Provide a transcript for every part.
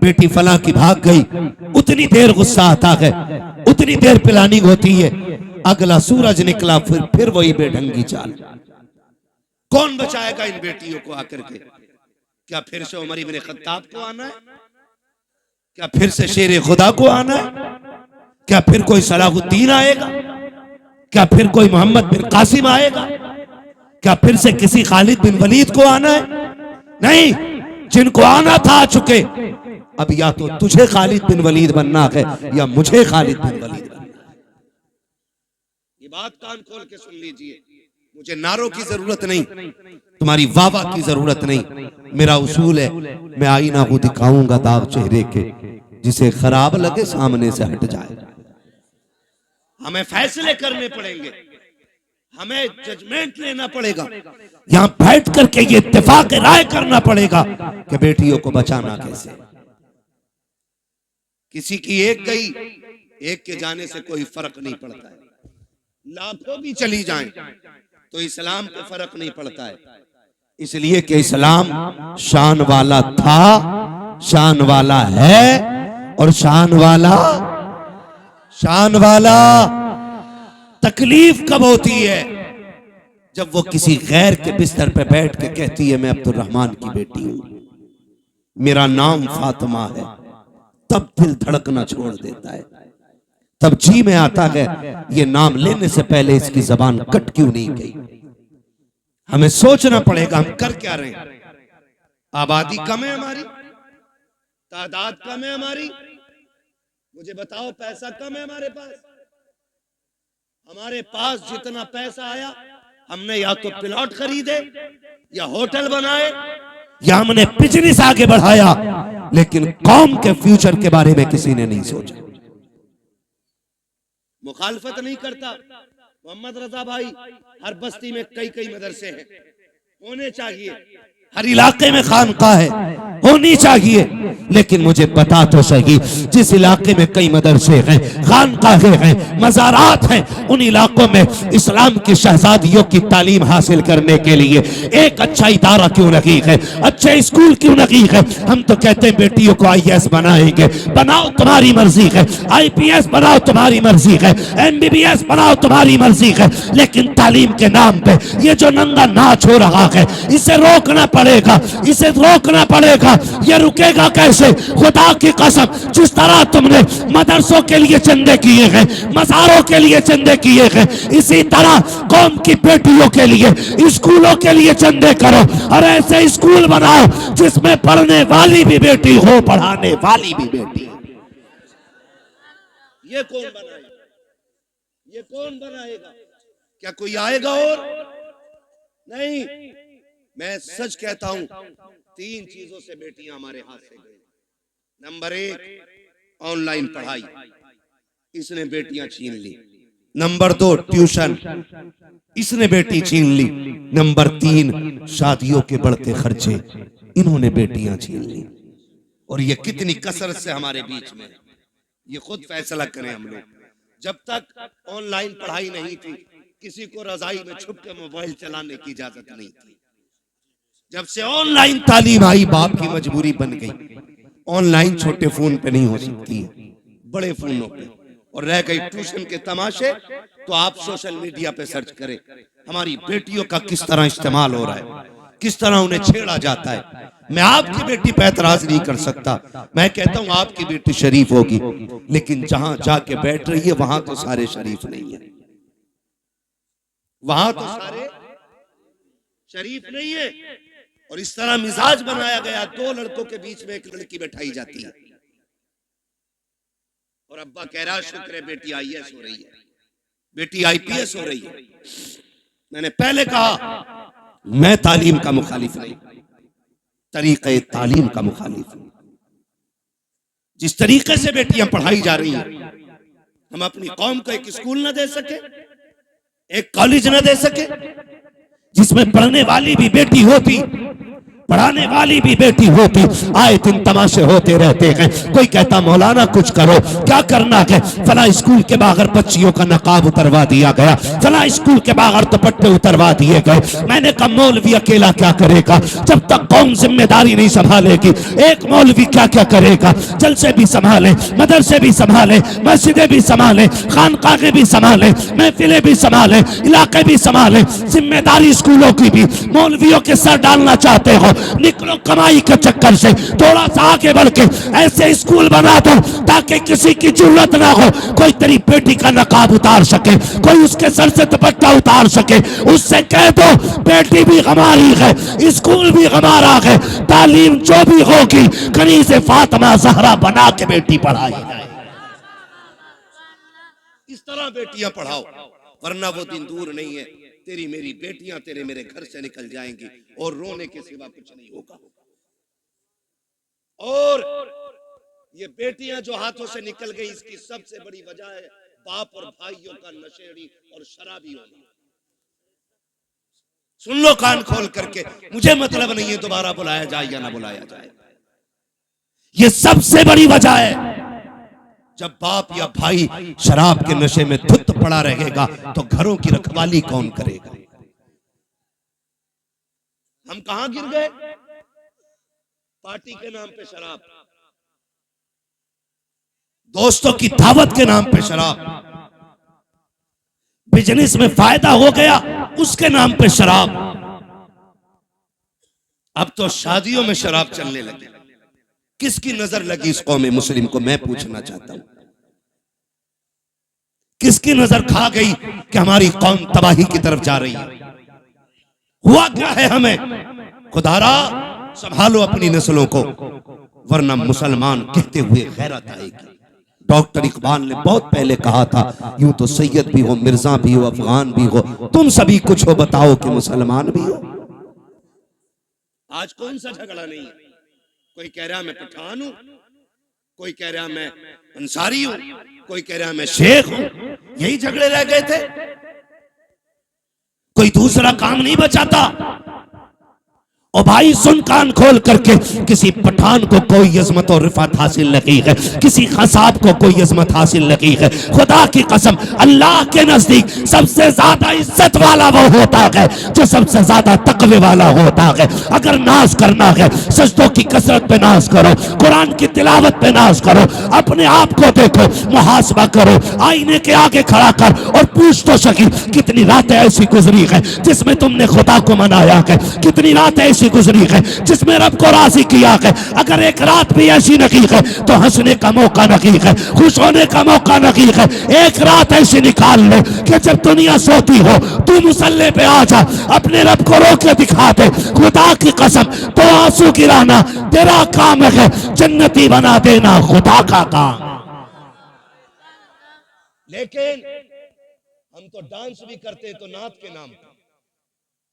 बेटी फला की भाग गई, उतनी देर गुस्सा आता है, उतनी देर प्लानिंग होती है, अगला सूरज निकला फिर वही बेढंगी चाल। कौन बचाएगा इन बेटियों को आकर के? क्या फिर से उमर इब्न खत्ताब को आना है? क्या फिर से शेर खुदा को आना है? क्या फिर कोई सलाहुद्दीन आएगा? क्या फिर कोई मोहम्मद बिन कासिम आएगा? क्या फिर से किसी खालिद बिन वलीद को आना है? नहीं, जिनको आना था आ चुके। अब या तो तुझे खालिद बिन वलीद बनना है या मुझे खालिद बिन वलीद बनना है। ये बात कान खोल के सुन लीजिए। मुझे नारों की जरूरत नहीं, तुम्हारी वाह की जरूरत नहीं। मेरा उसूल है, मैं आईना को दिखाऊंगा दाग चेहरे के, जिसे खराब लगे सामने से हट जाए। हमें फैसले करने पड़ेंगे, हमें जजमेंट लेना पड़ेगा, यहां बैठ करके ये इत्तेफाक राय करना पड़ेगा कि बेटियों को बचाना कैसे। किसी की एक गई, एक के जाने से कोई फर्क नहीं पड़ता है। लाखों भी चली जाएं तो इस्लाम को फर्क नहीं पड़ता है, इसलिए कि इस्लाम शान वाला था, शान वाला है और शान वाला तकलीफ कब होती है? जब वो किसी गैर के बिस्तर पे बैठ के कहती है मैं अब्दुर्रहमान की बेटी हूं, मेरा नाम फातिमा है, तब दिल धड़कना छोड़ देता है। तब जी में आता है ये नाम लेने से पहले इसकी जबान कट क्यों नहीं गई। हमें सोचना पड़ेगा हम कर क्या रहे हैं। आबादी कम है हमारी, तादाद कम है हमारी, मुझे बताओ पैसा कम है हमारे पास। हमारे पास जितना पैसा आया हमने या तो प्लॉट खरीदे या होटल बनाए या हमने बिजनेस आगे बढ़ाया, लेकिन कौम के फ्यूचर के बारे में किसी ने नहीं सोचा। मुखालफत नहीं करता मोहम्मद रजा भाई, हर बस्ती में कई मदरसे हैं, होने चाहिए, हर इलाके में खानका है, होनी चाहिए, लेकिन मुझे बता तो सही, जिस इलाके में कई मदरसे हैं, खानकाहें हैं, मज़ारात हैं, उन इलाकों में इस्लाम की शहजादियों की तालीम हासिल करने के लिए एक अच्छा इदारा क्यों नहीं है, अच्छे स्कूल क्यों नहीं है? हम तो कहते हैं बेटियों को IAS बनाएंगे, बनाओ तुम्हारी मर्जी है, IPS बनाओ तुम्हारी मर्जी है, MBBS बनाओ तुम्हारी मर्जी है, लेकिन तालीम के नाम पे ये जो नंगा नाच हो रहा है इसे रोकना पड़ेगा, इसे रोकना पड़ेगा। ये रुकेगा कैसे? खुदा की कसम, जिस तरह तुमने मदरसों के लिए चंदे किए हैं, मज़ारों के लिए चंदे किए हैं, इसी तरह कौम की बेटियों के लिए, स्कूलों के लिए चंदे करो और ऐसे स्कूल बनाओ जिसमें पढ़ने वाली भी बेटी हो, पढ़ाने वाली भी बेटी। ये कौन बनाएगा? ये कौन बनाएगा? क्या कोई आएगा? और नहीं, मैं सच कहता हूं, 3 चीजों से बेटियां हमारे हाथ से गई। नंबर 1, ऑनलाइन पढ़ाई, इसने बेटियां छीन ली। नंबर 2, ट्यूशन, इसने बेटी छीन ली। नंबर 3, शादियों के बढ़ते खर्चे, इन्होंने बेटियां छीन ली। और ये कितनी कसरत से हमारे बीच में, ये खुद फैसला करें हम लोग। जब तक ऑनलाइन पढ़ाई नहीं थी, किसी को रजाई में छुप के मोबाइल चलाने की इजाजत नहीं थी। जब से ऑनलाइन तालीम आई, बाप की मजबूरी बन गई। ऑनलाइन छोटे फोन पे नहीं हो सकती है, बड़े फोनों पे। और रह गई ट्यूशन के तमाशे, तो आप सोशल मीडिया पे सर्च करें हमारी बेटियों का किस तरह इस्तेमाल हो रहा है, किस तरह उन्हें छेड़ा जाता है। मैं आपकी बेटी पे एतराज नहीं कर सकता, मैं कहता हूं आपकी बेटी शरीफ होगी, लेकिन जहां जाके बैठ रही है वहां तो सारे शरीफ नहीं है, वहां तो सारे शरीफ नहीं है। और इस तरह मिजाज बनाया गया, 2 लड़कों के बीच में एक लड़की बैठाई जाती है और अब्बा कह रहा शुक्र है बेटी IAS हो रही है, बेटी IPS हो रही है। मैंने पहले कहा मैं तालीम का मुखालिफ नहीं, तरीक़े तालीम का मुखालिफ हूं। जिस तरीके से बेटियां पढ़ाई जा रही हैं, हम अपनी कौम को एक स्कूल न दे सके, एक कॉलेज न दे सके जिसमें पढ़ने वाली भी बेटी होती, पढ़ाने वाली भी बेटी होती, आए दिन तमाशे होते रहते हैं। कोई कहता मौलाना कुछ करो, क्या करना है? फला स्कूल के बाहर बच्चियों का नकाब उतरवा दिया गया, फला स्कूल के बाहर दुपट्टे उतरवा दिए गए। मैंने कहा मौलवी अकेला क्या करेगा, जब तक कौम जिम्मेदारी नहीं संभालेगी। एक मौलवी क्या क्या करेगा, जलसे भी संभाले, मदरसे भी संभाले, मस्जिदें भी संभाले, खानकाहें भी संभाले, महफिलें भी संभाले, इलाके भी संभाले। जिम्मेदारी स्कूलों की भी मौलवियों के सर डालना चाहते हो, निकलो कमाई के चक्कर से, थोड़ा सा आगे बढ़ के ऐसे स्कूल बना दो ताकि किसी की जरूरत ना हो, कोई तेरी बेटी का नकाब उतार सके, कोई उसके सर से दुपट्टा उतार सके। उससे कह दो बेटी भी हमारी है, स्कूल भी हमारा है, तालीम जो भी होगी कनीज़े फातिमा ज़हरा बना के बेटी पढ़ाई जाए। इस तरह बेटियां पढ़ाओ, वरना वो दिन दूर नहीं है, तेरी मेरी बेटियां तेरे मेरे घर से निकल जाएंगी और रोने के सिवा कुछ नहीं होगा। और ये बेटियां जो हाथों से निकल गई, इसकी सबसे बड़ी वजह है बाप और भाइयों का नशेड़ी और शराबी होना। सुन लो कान खोल करके, मुझे मतलब नहीं है दोबारा बुलाया जाए या ना बुलाया जाए, ये सबसे बड़ी वजह है। जब बाप या भाई शराब के नशे में धुत पड़ा रहेगा तो घरों की रखवाली कौन करेगा? हम कहां गिर गए? पार्टी के नाम पे शराब, दोस्तों की दावत के नाम पे शराब, बिजनेस में फायदा हो गया उसके नाम पे शराब। अब तो शादियों में शराब चलने लगी। किसकी नजर लगी इस कौम मुस्लिम को, मैं पूछना चाहता हूं। किसकी नजर खा गई कि हमारी कौम तबाही की तरफ जा रही है? हुआ क्या है हमें? खुदारा संभालो अपनी नस्लों को, वरना मुसलमान कहते हुए गैरत आएगी। डॉक्टर इकबाल ने बहुत पहले कहा था, यूं तो सैयद भी हो, मिर्जा भी हो, अफगान भी हो, तुम सभी कुछ हो, बताओ कि मुसलमान भी हो। आज कौन सा झगड़ा नहीं है? कोई कह रहा मैं पठान हूं, कोई कह रहा मैं अंसारी हूं, कोई कह रहा मैं शेख हूं। यही झगड़े रह गए थे, कोई दूसरा काम नहीं बचाता। और भाई सुन कान खोल करके, किसी पठान को कोई अजमत और रिफात हासिल नहीं है, किसी खसाब को कोई अजमत हासिल नहीं है। खुदा की कसम, अल्लाह के नजदीक सबसे ज्यादा इज्जत वाला वो होता है जो सबसे ज्यादा तकवे वाला होता है। अगर नाज करना है, सजदों की कसरत पे नाज करो, कुरान की तिलावत पे नाज करो, अपने आप को देखो, मुहासबा करो, आईने के आगे खड़ा कर और पूछ तो सकी कितनी रातें ऐसी गुजरी है जिसमें तुमने खुदा को मनाया है, कितनी रातें ऐसी गुजरी है जिसमें रब को राजी किया है। अगर एक रात भी ऐसी नहीं है तो हंसने का मौका नहीं है, खुश होने का मौका नहीं है। एक रात ऐसी निकाल लो कि जब दुनिया सोती हो तू मुसल्ले पे आ जा, अपने रब को रो के दिखा दे। खुदा की कसम, तो आंसू गिराना तेरा काम है, जन्नती बना देना खुदा का काम। लेकिन हम तो डांस भी करते तो नात के नाम पे,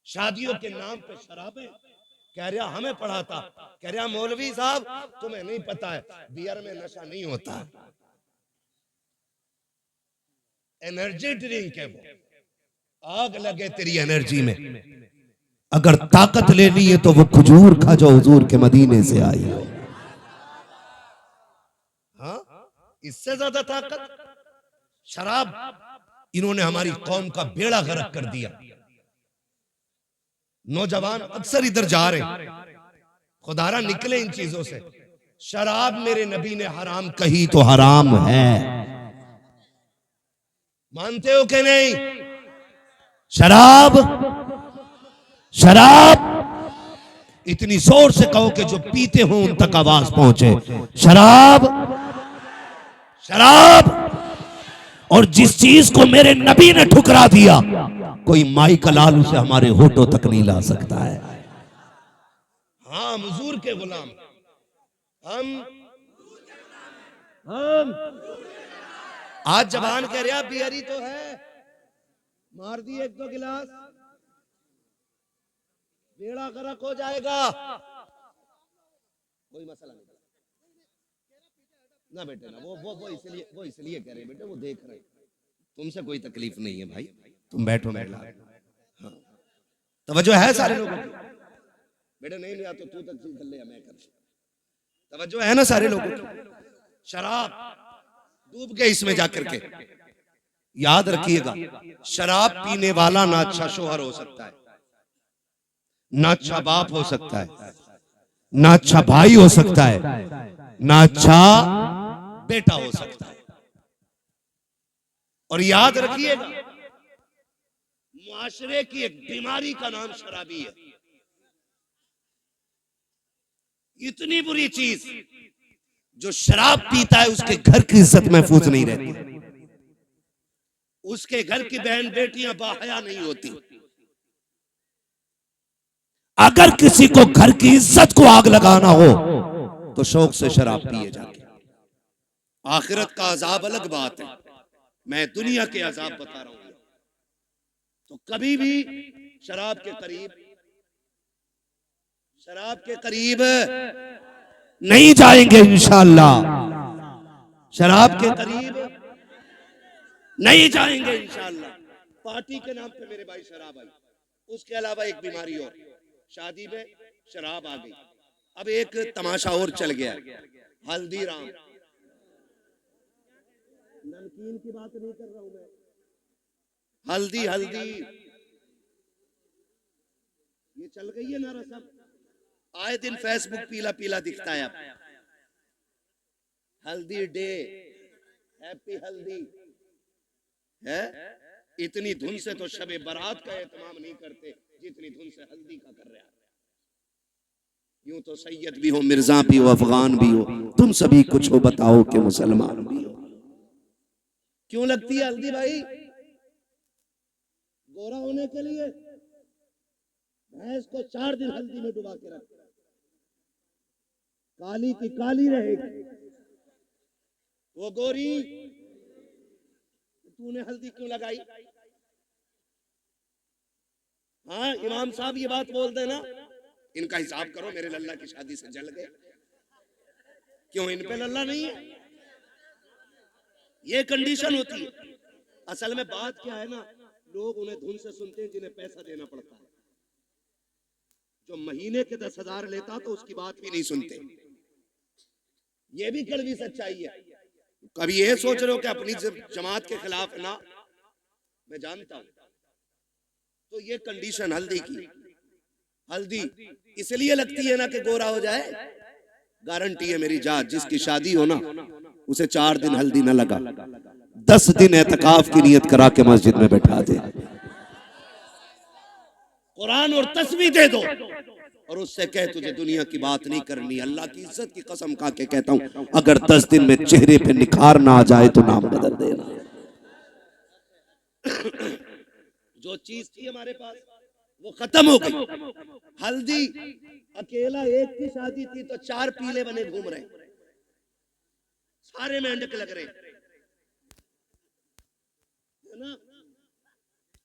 शादियों के नाम पे शराबें। कह रहा हमें पढ़ाता, कह रहा मौलवी साहब तुम्हें नहीं पता है बियर में नशा नहीं होता, एनर्जी ड्रिंक है वो। आग लगे तेरी एनर्जी में। अगर ताकत लेनी है तो वो खजूर खा जो हुजूर के मदीने से आई हो। हाँ, इससे ज्यादा ताकत शराब। इन्होंने हमारी कौम का बेड़ा गर्क कर दिया। नौजवान अक्सर इधर जा रहे, खुदारा निकले इन चीजों से। शराब मेरे नबी ने हराम कही तो हराम है, मानते हो कि नहीं? शराब शराब इतनी जोर से कहो कि जो पीते हो उन तक आवाज पहुंचे। शराब शराब। और जिस चीज को मेरे नबी ने ठुकरा दिया, कोई माई का लाल उसे हमारे होठों तक नहीं ला सकता है। हाँ, हुजूर के गुलाम हम आज जबान कह रहा बियरी तो है, मार दी एक दो गिलास बेड़ा गर्क हो जाएगा, कोई मसला नहीं ना बेटे ना। वो इसलिए कह रहे बेटे, वो देख रहे, तुमसे कोई तकलीफ नहीं है भाई, तुम बैठो बैठो। हाँ, तवज्जो है सारे लोगों की। बेटा नहीं लिया तो तू तकसीम कर ले, मैं कर। तवज्जो है ना सारे लोगों की? शराब डूब गए इसमें जाकर के। याद रखिएगा, शराब पीने वाला ना अच्छा शोहर हो सकता है, ना अच्छा बाप हो सकता है, ना अच्छा भाई हो सकता है, ना अच्छा बेटा हो सकता है। और याद रखिएगा, मुआशरे की एक बीमारी का नाम शराबी है। इतनी बुरी चीज, जो शराब पीता है उसके घर की इज्जत महफूज नहीं रहती, उसके घर की बहन बेटियां बाहया नहीं होती। अगर किसी को घर की इज्जत को आग लगाना हो तो शौक से शराब पिए जाके। आखिरत का अजाब अलग बात है, मैं दुनिया के अजाब बता रहा हूं। तो कभी भी शराब के करीब नहीं जाएंगे इंशाअल्लाह, शराब के करीब नहीं जाएंगे इंशाअल्लाह। पार्टी के नाम पे मेरे भाई शराब आई, उसके अलावा एक बीमारी और, शादी में शराब आ गई। अब एक तमाशा और चल गया, हल्दीराम। नमकीन की बात नहीं कर रहा हूं मैं, हल्दी हल्दी ये चल गई है ना रस्म। आए दिन फेसबुक पीला पीला दिखता है। अब हल्दी डे, हैप्पी हल्दी है। इतनी धुन से तो शबे बारात का एहतमाम नहीं करते जितनी धुन से हल्दी का कर रहे हैं। यूं तो सैयद भी हो, मिर्जा भी हो, अफगान भी हो, तुम सभी कुछ हो बताओ कि मुसलमान भी हो। क्यों लगती है हल्दी भाई? गोरा होने के लिए। भैंस को 4 दिन हल्दी में डुबा के रख, काली की काली रहेगी, वो गोरी। तूने हल्दी क्यों लगाई? हाँ इमाम साहब ये बात बोल देना, इनका हिसाब करो, मेरे लल्ला की शादी से जल गए। क्यों इन पे लल्ला नहीं है? ये कंडीशन होती है। असल में बात क्या है ना, लोग उन्हें धुन से सुनते हैं जिन्हें पैसा देना पड़ता है। जो महीने के 10,000 लेता तो उसकी बात भी नहीं सुनते। ये भी कड़वी सच्चाई है। कभी ये सोच रहे हो कि अपनी जमात के खिलाफ ना, मैं जानता हूं। तो ये कंडीशन हल्दी की, हल्दी इसलिए लगती है ना कि गोरा हो जाए। गारंटी है मेरी जात, जिसकी शादी हो ना उसे 4 दिन हल्दी ना लगा, 10 दिन एतकाफ की नियत करा के मस्जिद में बैठा दे, कुरान और तस्बीह दे दो और उससे कह तुझे दुनिया की बात नहीं करनी। अल्लाह की इज्जत की कसम खा के कहता हूं, अगर 10 दिन में चेहरे पे निखार ना आ जाए तो नाम बदल देना। जो चीज थी हमारे पास वो खत्म हो गई। हल्दी अकेला एक की शादी थी तो 4 पीले बने घूम रहे, सारे मेंढक लग रहे है ना।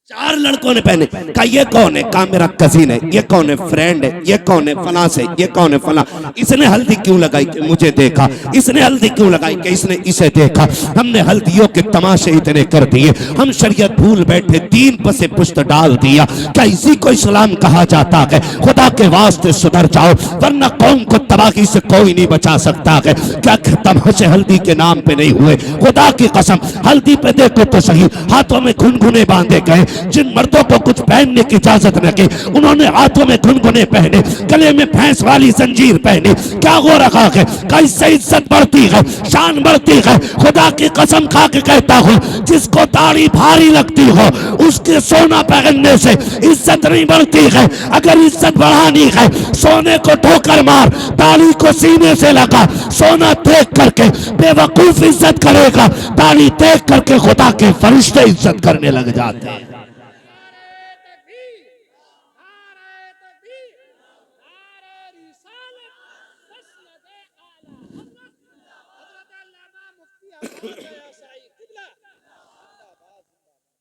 4 लड़कों ने पहने, कहा ये कौन है? कहा मेरा कजिन है। ये कौन है? फ्रेंड है। ये कौन है? फला से। ये कौन है? फला। इसने हल्दी क्यों लगाई कि मुझे देखा, इसने हल्दी क्यों लगाई कि इसने इसे देखा। हमने हल्दियों के तमाशे इतने कर दिए, हम शरीयत भूल बैठे, दीन पर से पुश्त डाल दिया। क्या इसी को इस्लाम कहा जाता है? खुदा के वास्ते सुधर जाओ, वरना कौम को तबाही से कोई नहीं बचा सकता है। क्या तमाशे हल्दी के नाम पे नहीं हुए? खुदा की कसम, हल्दी पे देखो तो सही, हाथों में घुनघुने बांधे गए। जिन मर्दों को कुछ पहनने की इजाजत न की, उन्होंने हाथों में घुनघुने पहने, गले में भैंस वाली जंजीर पहनी। क्या हो रखा है? कैसे इज्जत बढ़ती है, शान बढ़ती है। खुदा की कसम खा के कहता हूं, जिसको दाढ़ी भारी लगती हो उसके सोना पहनने से इज्जत नहीं बढ़ती है। अगर इज्जत बढ़ानी है, सोने को ठोकर मार, दाढ़ी को सीने से लगा। सोना देख करके बेवकूफ इज्जत करेगा, दाढ़ी देख करके खुदा के फरिश्ते इज्जत करने लग जाते हैं।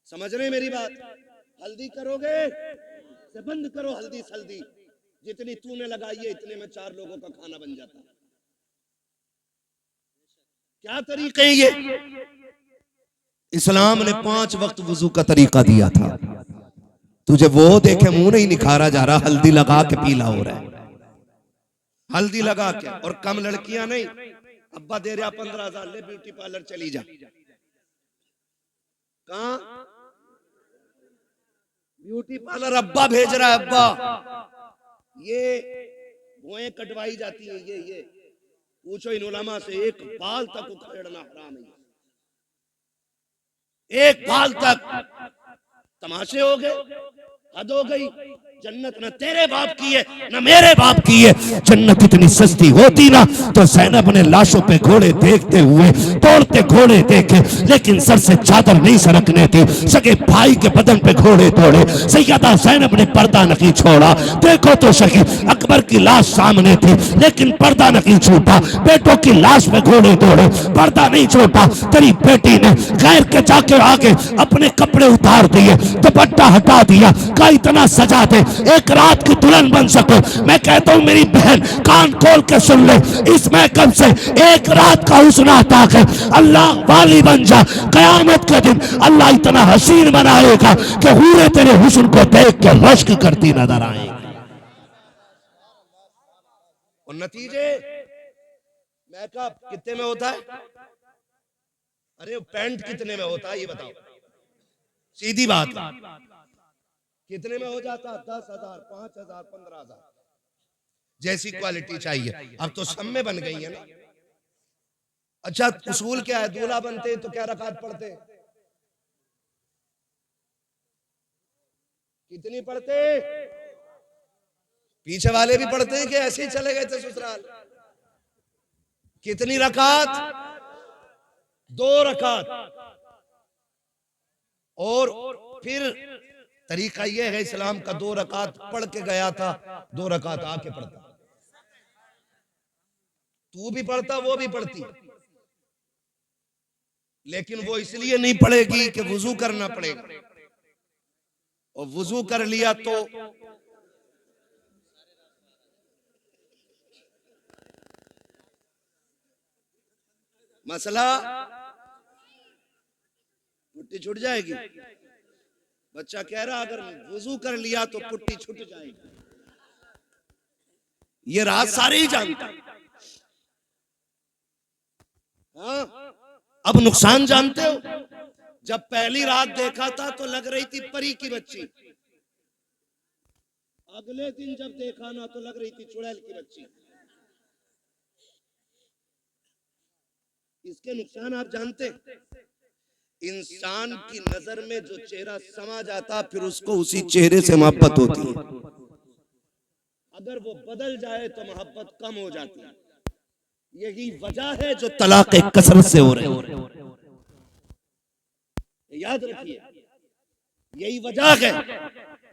समझ रहे मेरी बात? हल्दी करोगे से बंद करो हल्दी सल्दी। जितनी तूने लगाई है इतने में 4 लोगों का खाना बन जाता। क्या तरीके ये? इस्लाम ने 5 वक्त वुजू का तरीका दिया था। तुझे वो देखे मुंह नहीं निखारा जा रहा, हल्दी लगा के पीला हो रहा है। हल्दी लगा के, और कम लड़कियां नहीं, अब्बा दे रहा 15,000, ले ब्यूटी पार्लर चली जा। कहां ब्यूटी पार्लर अब्बा भेज रहा है, अब्बा। ये भुएं कटवाई जाती है, ये पूछो इन उलमा से, एक बाल तक उखेड़ना हराम है, एक बाल तक। तमाशे हो गए, हद हो गई। जन्नत न तेरे बाप की है न मेरे बाप की है। जन्नत इतनी सस्ती होती ना तो ज़ैनब ने लाशों पे घोड़े देखते हुए तोड़ते घोड़े देखे, लेकिन सर से चादर नहीं सरकने थी। सगे भाई के बदन पे घोड़े तोड़े, सैयदा ज़ैनब ने पर्दा नहीं छोड़ा। देखो तो सही, अकबर की लाश सामने थी लेकिन पर्दा नहीं छूटा। बेटों की लाश पे घोड़े तोड़े, पर्दा नहीं छूटा। तेरी बेटी ने गैर के जाके आगे अपने कपड़े उतार दिए, दुपट्टा हटा दिया, का इतना सजा दे एक रात की दुल्हन बन सको। मैं कहता हूं मेरी बहन कान खोल के सुन ले, इस महकम से एक रात का हुस्न आता है, अल्लाह वाली बन जा। कयामत के दिन अल्लाह इतना हसीन बनाएगा कि हूरे तेरे हुस्न को देख के रश्क करती नजर आएगी। और नतीजे मेकअप कितने में होता है? अरे पैंट कितने में होता है ये बताओ, सीधी बात। कितने में हो जाता? 10,000, 5,000, 15,000, जैसी क्वालिटी चाहिए। अब तो सब में बन गई है ना। अच्छा, उसूल क्या है? दूल्हा बनते तो क्या रकात पढ़ते? कितनी पढ़ते? पीछे वाले भी पढ़ते हैं कि ऐसे ही चले गए थे ससुराल? कितनी रकात? 2 रकात। और फिर तरीका यह है इस्लाम का, 2 रकात पढ़ के गया था, 2 रकात आके पढ़ता। तू भी पढ़ता, वो भी पढ़ती, लेकिन वो इसलिए नहीं पढ़ेगी कि वुजू करना पड़ेगा, और वुजू कर लिया तो मसला पुट्टी छूट जाएगी। बच्चा कह रहा अगर वुजू कर लिया तो पुट्टी छूट जाएगी। ये राज सारे ही जानते हैं। हाँ, अब नुकसान जानते हो? जब पहली रात देखा था तो लग रही थी परी की बच्ची, अगले दिन जब देखा ना तो लग रही थी चुड़ैल की बच्ची। इसके नुकसान आप जानते हैं? इंसान की नजर में जो चेहरा समा जाता फिर उसको उसी चेहरे से मोहब्बत होती है। अगर वो बदल जाए तो मोहब्बत कम हो जाती है। यही वजह है जो तलाक कसरत से हो रही है। याद रखिए, यही वजह है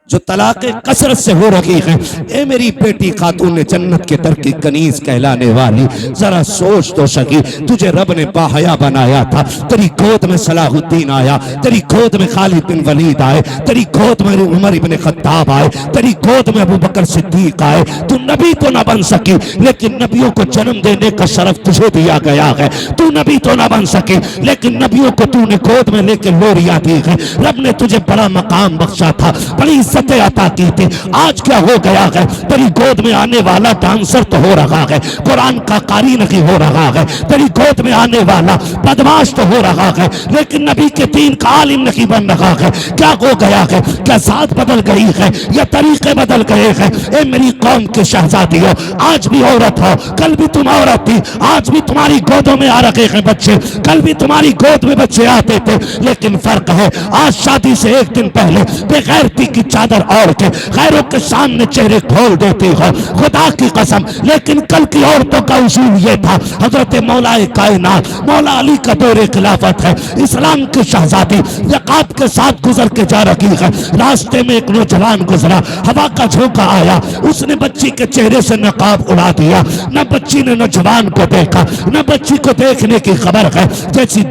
जो तलाक कसरत से हो रही है। ए मेरी बेटी खातून जन्नत के दर की कनीज कहलाने वाली, जरा सोच तो सकी, तुझे रब ने बाहया बनाया था। तेरी गोद में सलाहुद्दीन आया, तेरी गोद में खालिद बिन वलीद आए, तेरी गोद में उमर इब्न खत्ताब आए, तेरी गोद में अबू बकर सिद्दीक आए। तू नबी तो ना बन सकी, लेकिन नबियों को जन्म देने का शरफ तुझे दिया गया है। तू नबी तो ना बन सकी, लेकिन नबियों को तूने गोद में लेकर लोरियां दी है। रब ने तुझे बड़ा मकाम बख्शा था, बड़ी अता की थी। आज क्या हो गया है? तेरी गोद में आने वाला डांसर तो हो रहा है, कुरान का कारी नहीं हो रहा है। तेरी गोद में आने वाला बदमाश तो हो रहा है, लेकिन नबी के दीन का आलिम नहीं बन रहा है। क्या हो गया है? क्या जात बदल गई है या तरीके बदल गए हैं? ए मेरी कौम के शहजादियों, आज भी औरत हो, कल भी तुम औरत थी। आज भी तुम्हारी गोदों में आ रखे हैं बच्चे, कल भी तुम्हारी गोद में बच्चे आते थे, लेकिन फर्क है आज शादी से एक दिन पहले बेगैरती की चादर और के गैरों के सामने चेहरे खोल देती हो, खुदा की कसम। लेकिन कल की औरतों का उसूल ये था, हजरत मौलाए कायनात मौला अली का दौरे खिलाफत है, इस्लाम की शहजादी यकात के साथ गुजर के जा रही है। रास्ते में एक नौजवान गुजरा, हवा का झोंका आया, उसने बच्ची के चेहरे से नकाब उड़ा दिया। न बच्ची ने नौजवान को देखा, न बच्ची को देखने की खबर है। जैसी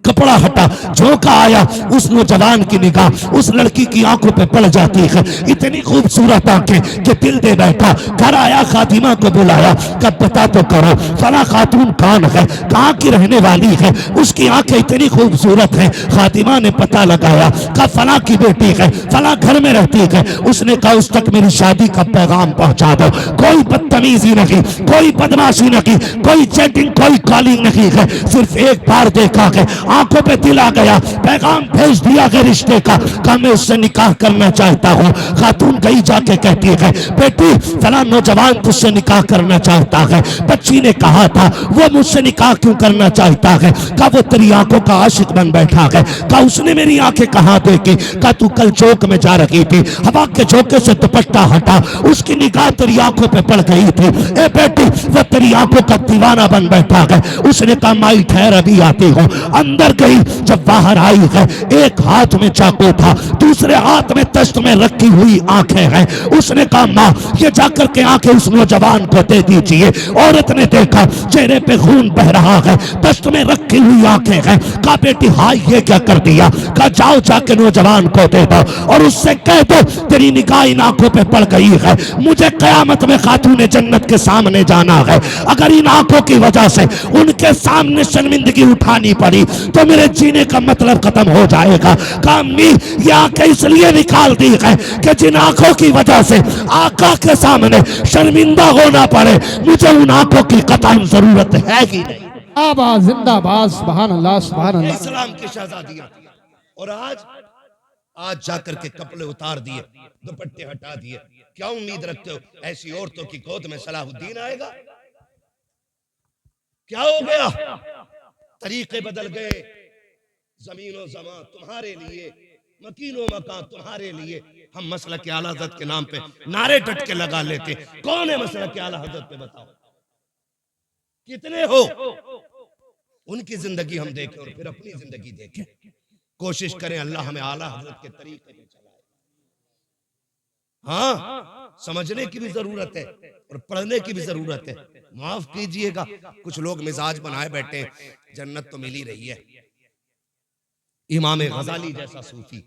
कपड़ा हटा, झोंका आया, उस नौजवान की निगाह उस लड़की की आंखों पे पड़ जाती है। इतनी खूबसूरत आंखें कि दिल दे बैठा। घर आया, खातिमा को बुलाया, कब बता तो करो फला खातून कौन है, कहाँ की रहने वाली है, उसकी आंखें इतनी खूबसूरत है। खातिमा ने पता लगाया, कब फला की बेटी है, फला घर में रहती है। उसने कहा उस तक मेरी शादी का पैगाम पहुंचा दो। कोई बदतमीजी नहीं, कोई बदमाशी नहीं, कोई चैटिंग, कोई कॉलिंग नहीं है। सिर्फ एक बार देखा है, आंखों पे दिल आ गया, पैगाम भेज दिया है रिश्ते का। कहा मैं उससे निकाह करना चाहता हूँ। खातून गई जाके कहती है बेटी फला नौजवान तुझसे निकाह करना चाहता है। बच्ची ने कहा था वो मुझसे निकाह क्यों करना चाहता है। कहा वो तेरी आंखों का आशिक बन बैठा है। कहा उसने मेरी आंखें कहाँ देखी। कहा तू कल चौक में जा रही थी, हवा के झोंके से दुपट्टा हटा, उसकी निगाह तेरी आंखों पे पड़ गई थी। ए बेटी वो तेरी आंखों का दीवाना बन बैठा है। उसने कहा माई ठहर अभी आती हूँ। अंदर गई, जब बाहर आई है एक हाथ में चाकू था, दूसरे हाथ में तश्त में रखी हुई आंखें हैं। उसने कहा माँ ये जाकर के आंखें उस नौजवान को दे दीजिए। औरत ने देखा चेहरे पे खून बह रहा है, तश्त में रखी हुई आंखें हैं। कहा बेटी हाँ ये क्या कर दिया। कहा जाओ जाके नौजवान को दे दो और उससे कह दो तेरी निगाह इन आंखों पे पड़ गई है, मुझे कयामत में खातूने जन्नत के सामने जाना है। अगर इन आंखों की वजह से उनके सामने शर्मिंदगी उठानी पड़ी तो मेरे जीने का मतलब खत्म हो जाएगा। कहा अम्मी ये आंखें इसलिए निकाल दी है कि जिन आंखों की वजह से आका के सामने शर्मिंदा होना पड़े, मुझे उन आंखों की कतई जरूरत है ही नहीं। जिंदाबाद जिंदाबाद, सुभान अल्लाह सुभान ये अल्लाह। इस्लाम की शहजादियां। और आज आज जाकर के कपड़े उतार दिए, दुपट्टे हटा दिए। क्या उम्मीद रखते हो ऐसी औरतों की गोद में सलाहुद्दीन आएगा? क्या हो गया? तरीके बदल गए। जमीनो जमा तुम्हारे लिए, मकीनो मकान तुम्हारे लिए। हम मसला के आला हजरत के नाम पे नारे टटके लगा लेते। कौन है मसला के आला हजरत पे? बताओ कितने हो? उनकी जिंदगी हम देखें और फिर अपनी जिंदगी देखें। कोशिश करें अल्लाह हमें आला हजरत के तरीके पे चलाए। हाँ, समझने की भी जरूरत है और पढ़ने की भी जरूरत है। माफ कीजिएगा कुछ लोग मिजाज बनाए बैठे हैं, जन्नत तो मिल ही रही है। इमाम गजाली जैसा सूफी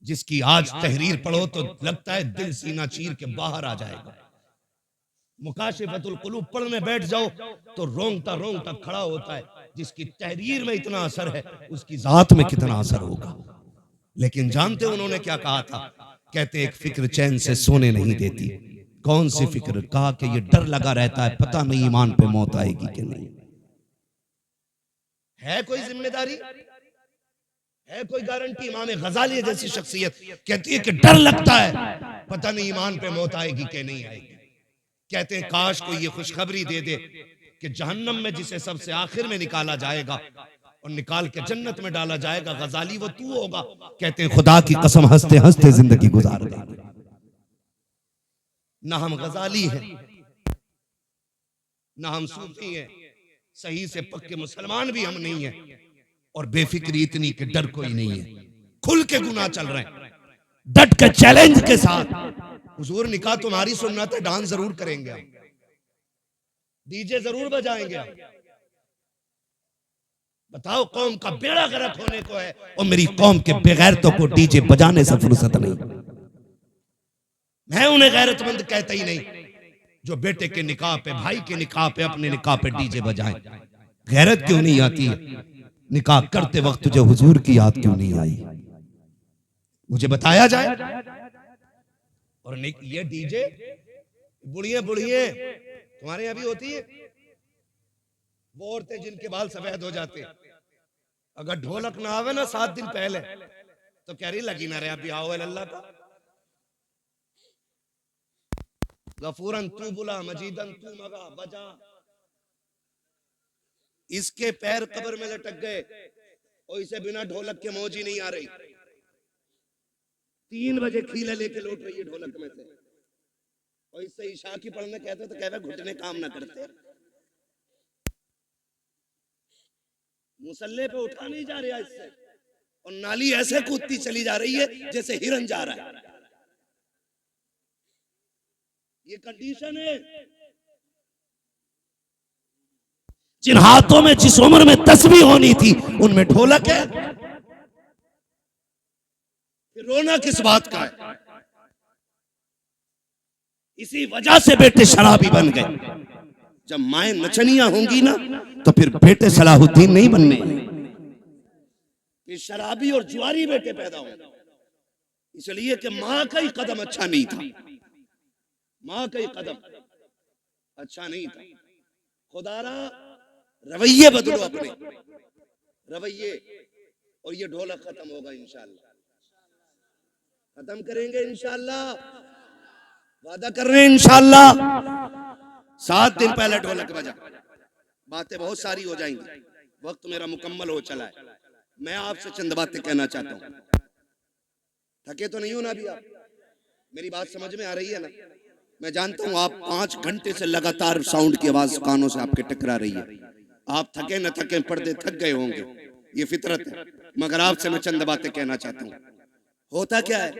जिसकी आज तहरीर पढ़ो तो लगता है दिल सीना चीर के बाहर आ जाएगा। मुकाशिफतुल कुलूब पढ़ने बैठ जाओ तो रोंगटा रोंगटा खड़ा होता है। जिसकी तहरीर में इतना असर है उसकी जात में कितना असर होगा। लेकिन जानते उन्होंने क्या कहा था? कहते एक फिक्र चैन से सोने नहीं देती। कौन सी फिक्र? कहा कि ये डर लगा रहता है पता नहीं ईमान पे मौत आएगी कि नहीं। है कोई जिम्मेदारी? है कोई गारंटी? इमाम गजाली जैसी शख्सियत कहती है कि डर लगता है पता नहीं ईमान पे मौत आएगी कि नहीं आएगी। कहते हैं काश कोई ये खुशखबरी दे दे कि जहन्नम में जिसे सबसे आखिर में निकाला जाएगा और निकाल के जन्नत में डाला जाएगा, गजाली वो तू होगा। कहते हैं खुदा की कसम हंसते हंसते जिंदगी गुजार देंगे। ना हम गजाली हैं, ना हम सूफी हैं, सही से पक्के मुसलमान भी हम नहीं हैं। और बेफिक्री इतनी कि डर कोई नहीं है। खुल के गुनाह चल रहे हैं, डट के चैलेंज के साथ। हुजूर निकाह तुम्हारी सुन्नत है, डांस जरूर करेंगे हम, डीजे जरूर बजाएंगे हम। बताओ कौम का बेड़ा गर्क होने को है और मेरी कौम के बेगैरतों को डीजे बजाने से फुर्सत नहीं। मैं उन्हें गैरतमंद कहता ही नहीं जो बेटे के निकाह पे, भाई के निकाह पे, अपने निकाह पे डीजे बजाएं। गैरत क्यों नहीं आती है? निकाह करते वक्त तुझे हुजूर की याद क्यों नहीं आई? मुझे बताया जाए। और ये डीजे बुढ़िए बुढ़िए तुम्हारे यहां भी होती है। वो औरतें जिनके बाल सफेद हो जाते, अगर ढोलक ना आवे ना 7 दिन पहले तो कह रही लगी ना रे अभी आओ अल्लाह का। गफूरन तू बुला, मजीदन तू मगा बजा। इसके पैर कब्र में लटक गए और इसे बिना ढोलक के मौज ही नहीं आ रही। 3 बजे खीले लेके लौट रही है ढोलक में से और इससे ईशा की पढ़ने कहते तो कहते घुटने काम ना करते। मुसल्ले पे उठा नहीं जा रहा इससे और नाली ऐसे कूदती चली जा रही है जैसे हिरन जा रहा है। ये कंडीशन है। जिन हाथों में जिस उम्र में तस्बीह होनी थी उनमें ढोलक है, फिर रोना किस बात का है? इसी वजह से बेटे शराबी बन गए। जब माएं नचनियां होंगी ना तो फिर बेटे सलाहुद्दीन नहीं बनने। कि शराबी और जुआरी बेटे पैदा होंगे, इसलिए कि मां का ही कदम अच्छा नहीं था। मां का ही कदम अच्छा नहीं था। खुदारा रवैये बदलो, अपने रवैये, और ये ढोलक खत्म होगा इंशाअल्लाह। खत्म करेंगे इंशाअल्लाह, वादा कर रहे हैं इंशाअल्लाह। 7 दिन पहले ढोलक बजा, बातें बहुत सारी हो जाएंगी, वक्त मेरा मुकम्मल हो चला है। मैं आपसे चंद बातें कहना चाहता हूं। थके तो नहीं हो ना अभी आप? मेरी बात समझ में आ रही है ना? मैं जानता हूं आप 5 घंटे से लगातार साउंड की आवाज कानों से आपके टकरा रही है। आप थके न थके, पर्दे थक गए होंगे, ये फितरत है। मगर आपसे मैं चंद बातें कहना चाहता हूं। होता क्या है,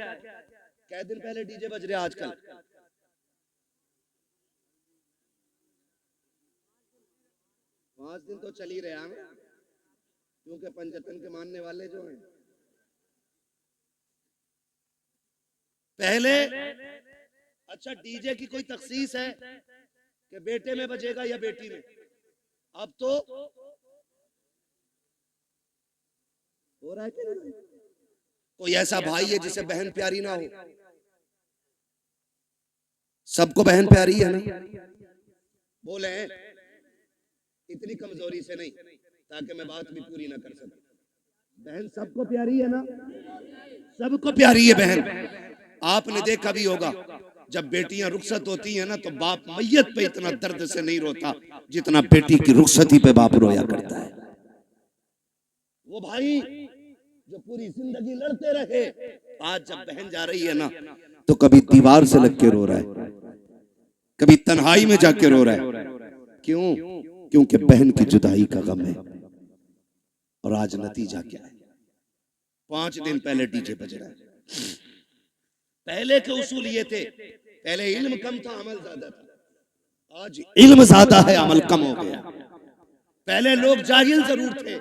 कै दिन पहले डीजे बज रहे आजकल? 5 दिन तो चल ही रहे हैं, क्योंकि पंजतन के मानने वाले जो हैं पहले, अच्छा डीजे की कोई तखसीस है कि बेटे में बजेगा या बेटी में? अब तो हो रहा है कि नहीं? कोई ऐसा भाई है जिसे बहन प्यारी ना हो? सबको बहन प्यारी है ना? बोले इतनी कमजोरी से नहीं, ताकि मैं बात भी पूरी ना कर सकूं। बहन सबको प्यारी है ना? सबको प्यारी है बहन। आपने देखा भी होगा जब बेटियां रुखसत होती हैं ना तो बाप मैयत पे इतना दर्द से नहीं रोता जितना बेटी की रुखसती पे बाप रोया करता है। वो भाई जो पूरी जिंदगी लड़ते रहे, आज जब बहन जा रही है ना तो कभी दीवार से लग के रो रहा है, कभी तन्हाई में जाके रो रहा है। क्यों? क्योंकि बहन की जुदाई का गम है। और आज नतीजा क्या है? 5 दिन पहले डीजे बज रहा है। पहले के उसूल ये थे, पहले इल्म कम था, अमल ज्यादा था। आज इल्म ज्यादा है, अमल कम हो गया। पहले लोग जाहिल जरूर थे,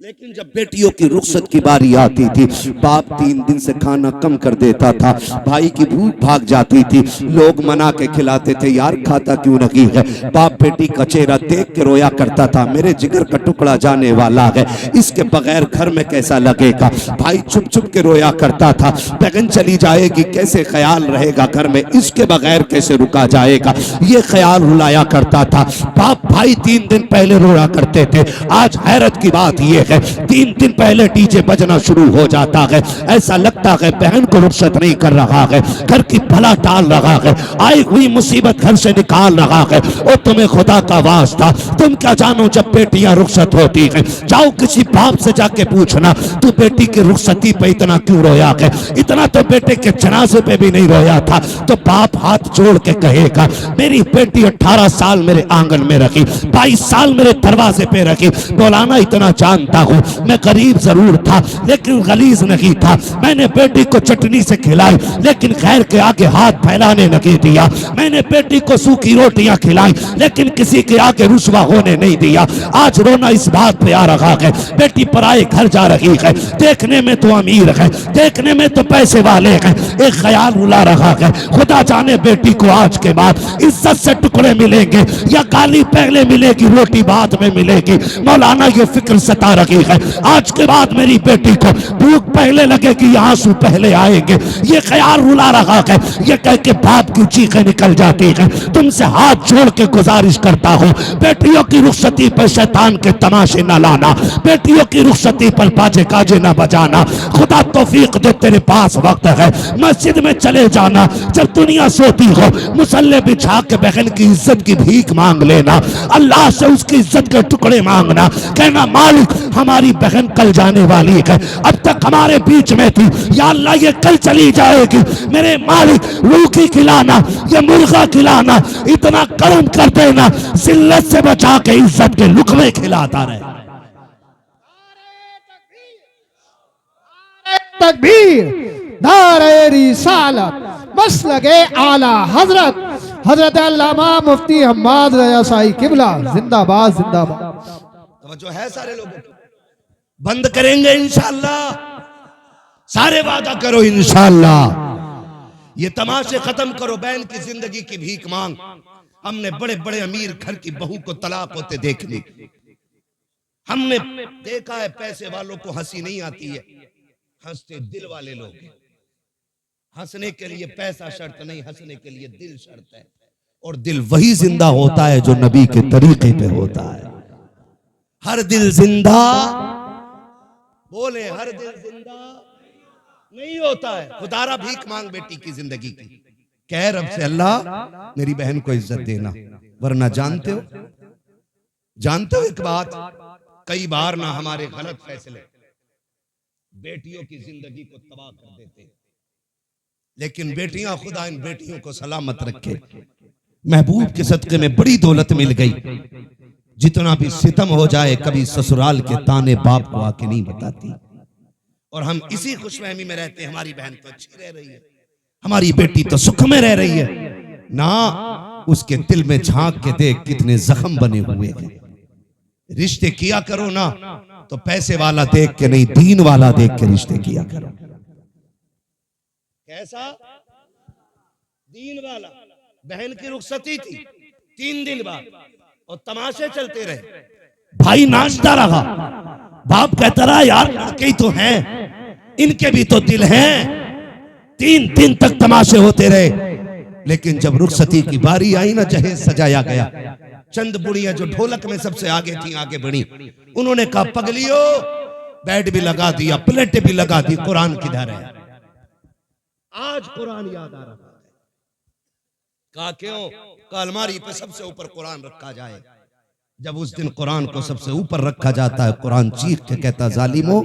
लेकिन जब बेटियों की रुखसत की बारी आती थी, बाप 3 दिन से खाना कम कर देता था, भाई की भूख भाग जाती थी, लोग मना के खिलाते थे, यार खाता क्यों नहीं है। बाप बेटी का चेहरा देख के रोया करता था, मेरे जिगर का टुकड़ा जाने वाला है, इसके बगैर घर में कैसा लगेगा। भाई चुप चुप के रोया करता था, बहन चली जाएगी कैसे ख्याल रहेगा घर में, इसके बगैर कैसे रुका जाएगा, ये ख्याल रुलाया करता था। बाप भाई 3 दिन पहले रोया करते थे। आज हैरत की बात यह है 3 दिन पहले डीजे बजना शुरू हो जाता है। ऐसा लगता है बहन को रुखसत नहीं कर रहा है, घर की भला टाल रहा है, आई हुई मुसीबत घर से निकाल रहा है। और तुम्हें खुदा का वास्ता, तुम क्या जानो जब बेटियां रुखसत होती हैं, जाओ किसी बाप से जाके पूछना तू बेटी की रुखसती पे इतना क्यों रोया है। इतना तो बेटे के जनाजे पे भी नहीं रोया था। तो बाप हाथ जोड़ के कहेगा मेरी बेटी 18 साल मेरे आंगन में रखी, 22 साल मेरे दरवाजे पे रखी। मौलाना इतना जानता हूं मैं गरीब जरूर था लेकिन गलीज नहीं था। मैंने बेटी को चटनी से खिलाई लेकिन खैर के आगे हाथ फैलाने नहीं दिया। मैंने बेटी को सूखी रोटियां खिलाई लेकिन किसी के आगे रुसवा होने नहीं दिया। आज रोना इस बात पे आ रहा है बेटी पराए घर जा रही है, देखने में तो अमीर है, देखने में तो पैसे वाले हैं, एक ख्याल रुला रहा है खुदा जाने बेटी को आज के बाद इज्जत से टुकड़े मिलेंगे या गाली पहले मिलेगी रोटी बाद में मिलेगी। मौलाना ये फिक्र सता रही है आज के बाद मेरी बेटी को भूख पहले लगेगी या आंसू पहले आएंगे, ये ख्याल रुला रहा है। ये कह के बाप की चीखें निकल जाती है। तुमसे हाथ जोड़ के गुजारिश करता हूँ बेटियों की रुखसती पर शैतान के तमाशे न लाना, बेटियों की रुखसती पर बाजे काजे न बजाना। खुदा तौफीक दे तेरे पास वक्त है, मस्जिद में चले जाना, जब दुनिया सोती हो मुसल्ले बिछा के बहन की इज्जत की भीख मांग लेना, अल्लाह से उसकी इज्जत के टुकड़े मांगना, कहना मालिक हमारी बहन कल जाने वाली है, अब तक हमारे बीच में थी, या अल्लाह ये कल चली जाएगी, मेरे मालिक रूखी खिलाना ये मुर्गा खिलाना, इतना करम कर देना जिल्लत से बचा के इज्जत के लुकमे खिलाता रहे। तकबीर, नारे रिसालत, मसलके आला हजरत हजरत अल्लामा मुफ्ती हम्माद रजा साई किबला जिंदाबाद जिंदाबाद। तवज्जो है सारे लोगों को? बंद करेंगे इंशाअल्लाह, सारे वादा करो इंशाअल्लाह। ये तमाशे खत्म करो, बहन की जिंदगी की भीख मांग। हमने बड़े बड़े अमीर घर की बहू को तलाक होते देख ली। हमने देखा है पैसे वालों को हंसी नहीं आती है, हंसते दिल वाले लोग। हंसने के लिए पैसा शर्त नहीं, हंसने के लिए दिल शर्त है। और दिल वही जिंदा होता है जो नबी के तरीके पे होता है। हर दिल जिंदा, बोले हर दिल जिंदा नहीं होता है। खुदारा भीख मांग बेटी की जिंदगी की, कह रब से अल्लाह मेरी बहन को इज्जत देना, वरना जानते हो एक बात, कई बार ना हमारे गलत फैसले बेटियों की जिंदगी को तबाह कर देते, लेकिन बेटियां, खुदा इन बेटियों को सलामत रखे। महबूब के सदके में बड़ी दौलत मिल गई। जितना भी सितम हो जाए, कभी ससुराल के ताने बाप को आके नहीं बताती। और हम इसी खुशफहमी में रहते हैं, हमारी बहन तो अच्छी रह रही है, हमारी बेटी तो सुख में रह रही है ना। उसके दिल में झांक के देख कितने जख्म बने हुए हैं। रिश्ते किया करो ना तो पैसे वाला देख के नहीं, दीन वाला देख के रिश्ते किया करो। कैसा दीन वाला? बहन की रुखसती थी 3 दिन बाद और तमाशे चलते रहे। भाई नाचता रहा, बाप कहता रहा यार लड़के ही तो हैं, इनके भी तो दिल हैं। 3 दिन तक तमाशे होते रहे, लेकिन जब रुखसती की बारी आई ना, जहेज सजाया गया। चंद बुढ़ियां जो ढोलक में सबसे आगे थी, आगे बढ़ी। उन्होंने कहा पगलियो, बेड भी लगा दिया, प्लेटें भी लगा दी, कुरान किधर है? आज कुरान याद आ रहा है। कहा क्यों? कहा अलमारी पे सबसे ऊपर कुरान रखा जाए। जब उस दिन कुरान को सबसे ऊपर रखा जाता है, कुरान चीख के कहता जालिमो,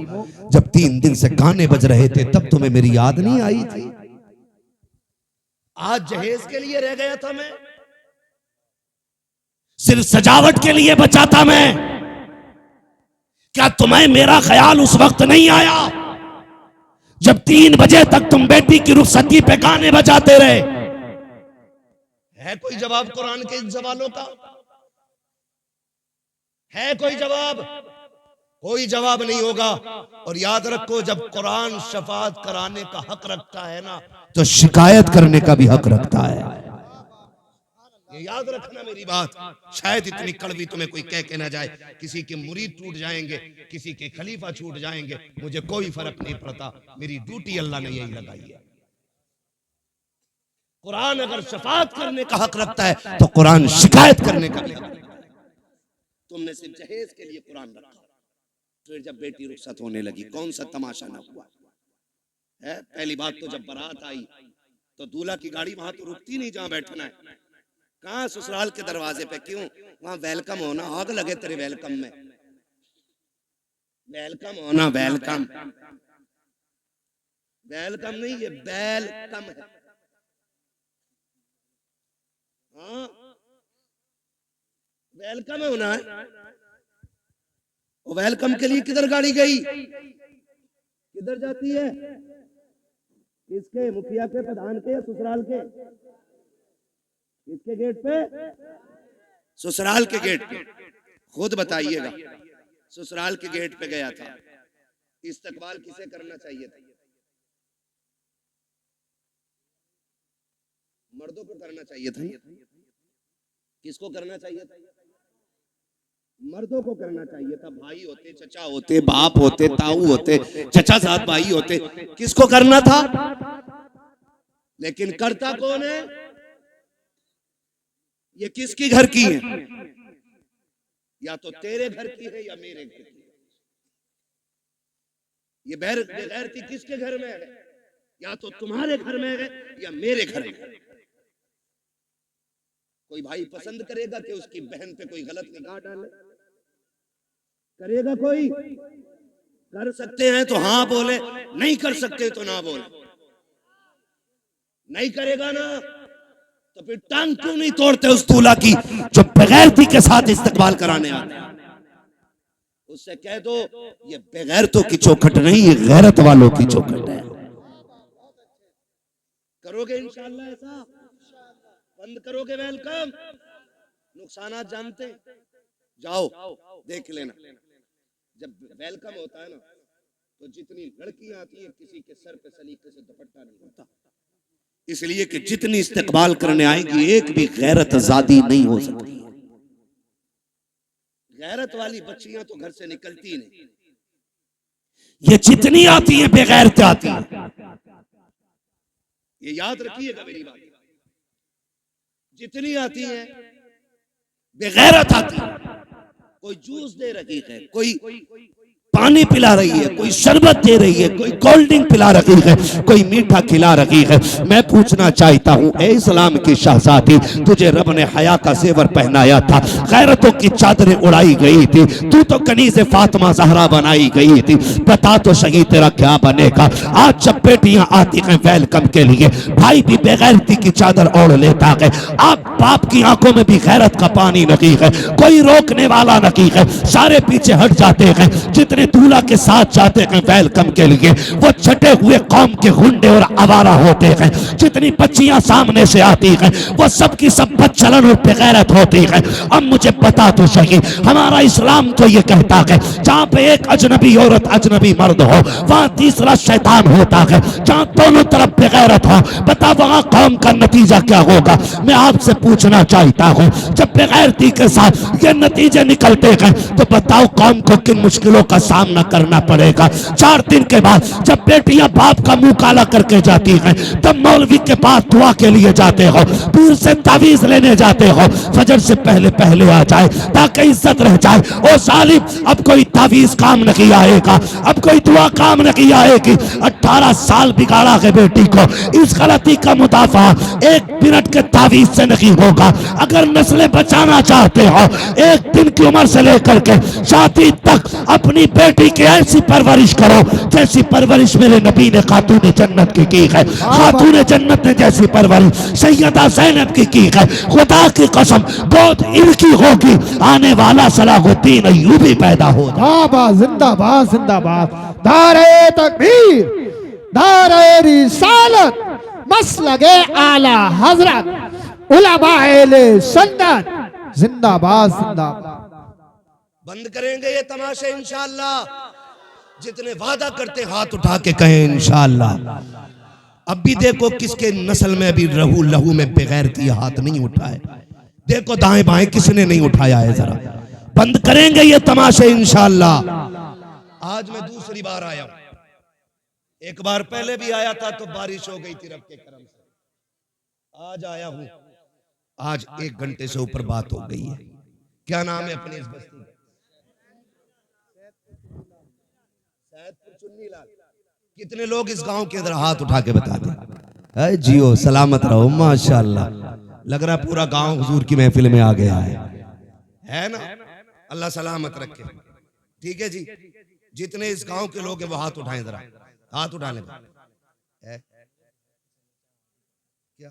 जब 3 दिन से गाने बज रहे थे तब तुम्हें मेरी याद नहीं आई थी? आज जहेज के लिए रह गया था मैं, सिर्फ सजावट के लिए बचा था मैं। क्या तुम्हें मेरा ख्याल उस वक्त नहीं आया जब 3 बजे तक तुम बेटी की रुखसती पे गाने बजाते रहे? है कोई जवाब कुरान के इन सवालों का? है कोई जवाब? कोई जवाब नहीं होगा। और याद रखो, जब कुरान शफाअत कराने का हक रखता है ना, तो शिकायत करने का भी हक रखता है। ये याद रखना मेरी बात। शायद इतनी कड़वी तुम्हें कोई कह के ना जाए, किसी के मुरीद टूट जाएंगे, किसी के खलीफा छूट जाएंगे, मुझे कोई फर्क नहीं पड़ता। मेरी ड्यूटी अल्लाह ने यही लगाई है। कुरान अगर शफाअत करने का हक रखता है तो कुरान शिकायत करने का भी हक रखता है। तुमने सिर्फ जहेज के लिए कुरान रखा, फिर जब बेटी रुखसत होने लगी, कौन सा तमाशा ना हुआ है? पहली बात तो जब बारात आई तो दूल्हा की गाड़ी वहां तो रुकती नहीं जहां बैठना है। कहां? ससुराल के दरवाजे पे। क्यों? वहां वेलकम होना, आग लगे तेरे वेलकम में। वेलकम होना, वेलकम, वेलकम नहीं, ये वेलकम है। हाँ, वेलकम होना है। और वेलकम के लिए किधर गाड़ी गई? किधर जाती है? किसके? मुखिया के, प्रधान के, या ससुराल के? किसके गेट पे? ससुराल के गेट पे। खुद बताइएगा। ससुराल के गेट पे गया था, इस्तकबाल किसे करना चाहिए था? मर्दों को करना चाहिए था। किसको करना चाहिए था? मर्दों को करना चाहिए था। भाई होते, चचा होते, बाप होते, ताऊ होते, चचा साथ भाई होते, किसको करना था? लेकिन करता कौन है? ये किसकी घर की है? या तो तेरे घर की है या मेरे घर की है। ये बेगैरती किसके घर में है? या तो तुम्हारे घर में है या मेरे घर में है। कोई भाई पसंद करेगा कि उसकी बहन पे कोई गलत निगाह डाले? करेगा कोई? कर सकते हैं तो हाँ बोले, नहीं कर सकते तो ना बोले। नहीं करेगा ना तो फिर टांग क्यों नहीं तोड़ते उस दूल्हा की जो बेगैरती के साथ इस्तकबाल कराने आते हैं? उससे कह दो ये बेगैरतों की चौखट नहीं, ये गैरत वालों की चौखट है। करोगे इंशाअल्लाह ऐसा? बंद करोगे वेलकम, नुकसानात जानते, जाओ देख लेना। जब वेलकम होता है ना तो जितनी लड़कियां आती है किसी के सर पे सलीके से दुपट्टा नहीं होता, इसलिए कि जितनी इस्तेकबाल करने आएगी एक भी गैरत आजादी नहीं हो सकती। गैरत वाली बच्चियां तो घर से निकलती नहीं, ये जितनी आती है बेगैरत आती है। ये याद रखिएगा मेरी बात। जितनी आती है बेगैरत आती है। कोई जूस दे रही है, कोई पानी पिला रही है, कोई शरबत दे रही है, कोई कोल्ड ड्रिंक पिला रही है, कोई मीठा खिला रही है। मैं पूछना चाहता हूँ, ए इस्लाम की शहजादी, तुझे रब ने हया का जेवर पहनाया था, गैरतों की चादरें उड़ाई गई थी, तू तो कनीज़े फातिमा ज़हरा बनाई गई थी, बता तो सही तेरा क्या बनेगा। आज जब बेटियां आती हैं वेलकम के लिए, भाई भी बेगैरती की चादर ओढ़ लेता है। आप बाप की आंखों में भी गैरत का पानी नहीं है, कोई रोकने वाला नहीं है, सारे पीछे हट जाते हैं। जितने दूल्हा के साथ जाते हैं वेलकम के लिए वो छटे हुए कौम के गुंडे और आवारा होते हैं। जितनी बच्चियां सामने से आती हैं वो सब की सब बदचलन और बेगैरत होती हैं। अब मुझे बता तो सही, हमारा इस्लाम तो ये कहता है जहाँ पे एक अजनबी औरत अजनबी मर्द हो वहाँ तीसरा शैतान होता है। जहाँ दोनों तरफ बेगैरत हो, बता वहाँ कौम का नतीजा क्या होगा। मैं आपसे पूछना चाहता हूँ, जब बेगैरती के साथ ये नतीजे निकलते हैं तो बताओ कौम को किन मुश्किलों का सामना करना पड़ेगा। 4 दिन के बाद जब बेटियां बाप का मुंह काला करके जाती हैं तब मौलवी के पास दुआ के लिए जाते हो, पीर से तावीज लेने जाते हो, फजर से पहले पहले आ जाए ताकि इज्जत रह जाए। ओ जालिम, अब कोई तावीज काम नहीं आएगा, अब कोई दुआ काम नहीं आएगी। 18 साल बिगाड़ा है बेटी को, इस गलती का मुदाफा 1 मिनट के तावीज से नहीं होगा। अगर नस्लें बचाना चाहते हो 1 दिन की उम्र से लेकर के शादी तक अपनी बेटी की ऐसी परवरिश करो जैसी परवरिश मेरे नबी ने खातून जन्नत की है। खातून जन्नत ने जैसी परवरिश सैयदा ज़ैनब की है। खुदा की कसम गोद इनकी होगी, आने वाला सलाहुद्दीन अय्यूबी पैदा होगा। जिंदाबाद जिंदाबाद, नारे तकबीर, नारे रिसालत, मसलगे आला हजरत उलमाए सुन्नत, जिंदाबाद जिंदाबाद। बंद करेंगे ये तमाशे इंशाअल्लाह। जितने वादा करते हाथ उठा के कहें इंशाअल्लाह। अब भी देखो किसके नस्ल में भी लहू में बेगैरती हाथ नहीं उठाए। देखो दाएं बाएं किसने नहीं उठाया है, जरा बंद करेंगे ये तमाशे इंशाअल्लाह। आज मैं दूसरी बार आया हूं, एक बार पहले भी आया था तो बारिश हो गई थी रब के करम से। आज आया हूं, आज 1 घंटे से ऊपर बात हो गई है। क्या नाम है अपनी इस बस्ती का? कितने लोग इस गांव के अंदर हाथ उठा के बता दें। जियो सलामत रहो, माशाअल्लाह। लग रहा पूरा गांव हुजूर की महफिल में आ गया है ना। अल्लाह सलामत रखे। ठीक है जी, जितने इस गांव के लोग हैं वो हाथ उठाएं, जरा हाथ उठा लें। क्या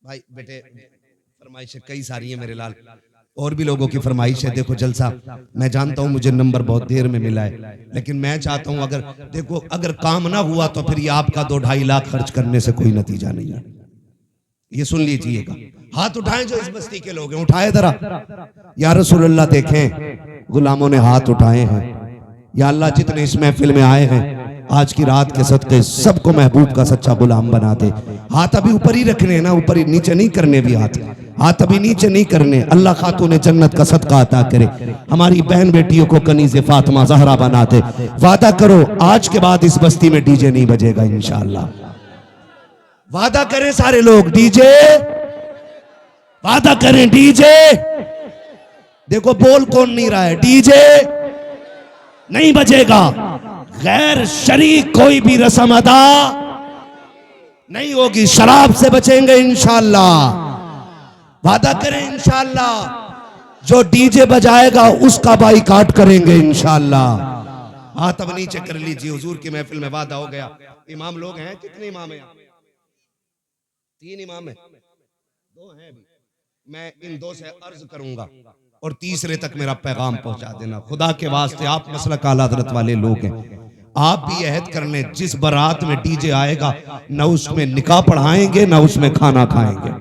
भाई बेटे, फरमाइशें कई सारी हैं मेरे लाल, और भी लोगों की फरमाइश है। देखो जलसा, मैं जानता हूं मुझे नंबर बहुत देर में मिला है, लेकिन मैं चाहता हूं अगर देखो अगर काम ना हुआ तो फिर ये आपका 2-2.5 लाख खर्च करने से कोई नतीजा नहीं है। ये सुन लीजिएगा। हाथ उठाएं जो इस बस्ती के लोग हैं, उठाए जरा। या रसूलुल्लाह, देखें गुलामों ने हाथ उठाए हैं। या अल्लाह, जितने इस महफिल में आए हैं आज की रात के सदके सबको महबूब का सच्चा गुलाम बना दे। हाथ अभी ऊपर ही रखने ना, ऊपर ही, नीचे नहीं करने भी हाथ अभी नीचे नहीं करने। अल्लाह खातून जन्नत का सदका अता करे, हमारी बहन बेटियों को कनीज़े फातिमा ज़हरा बना दे। वादा करो आज के बाद इस बस्ती में डीजे नहीं बजेगा इंशाअल्लाह। वादा करें सारे लोग, डीजे वादा करें, डीजे। देखो बोल कौन नहीं रहा है, डीजे नहीं बजेगा। गैर शरीक कोई भी रस्म अदा नहीं होगी। शराब से बचेंगे इंशाअल्लाह। वादा करें इंशाअल्लाह। जो डीजे बजाएगा उसका बाइकाट करेंगे इंशाअल्लाह। हाथ अब नीचे कर लीजिए, हुजूर की महफिल में वादा हो गया। इमाम लोग हैं, कितने इमाम हैं? 3 इमाम हैं, 2 हैं भी। मैं इन 2 से अर्ज करूंगा और तीसरे तक मेरा पैगाम पहुंचा देना। खुदा के वास्ते आप मसलक आला हज़रत वाले लोग हैं, आप भी अहद कर लें, जिस बारात में डीजे आएगा न उसमें निकाह पढ़ाएंगे न उसमें खाना खाएंगे।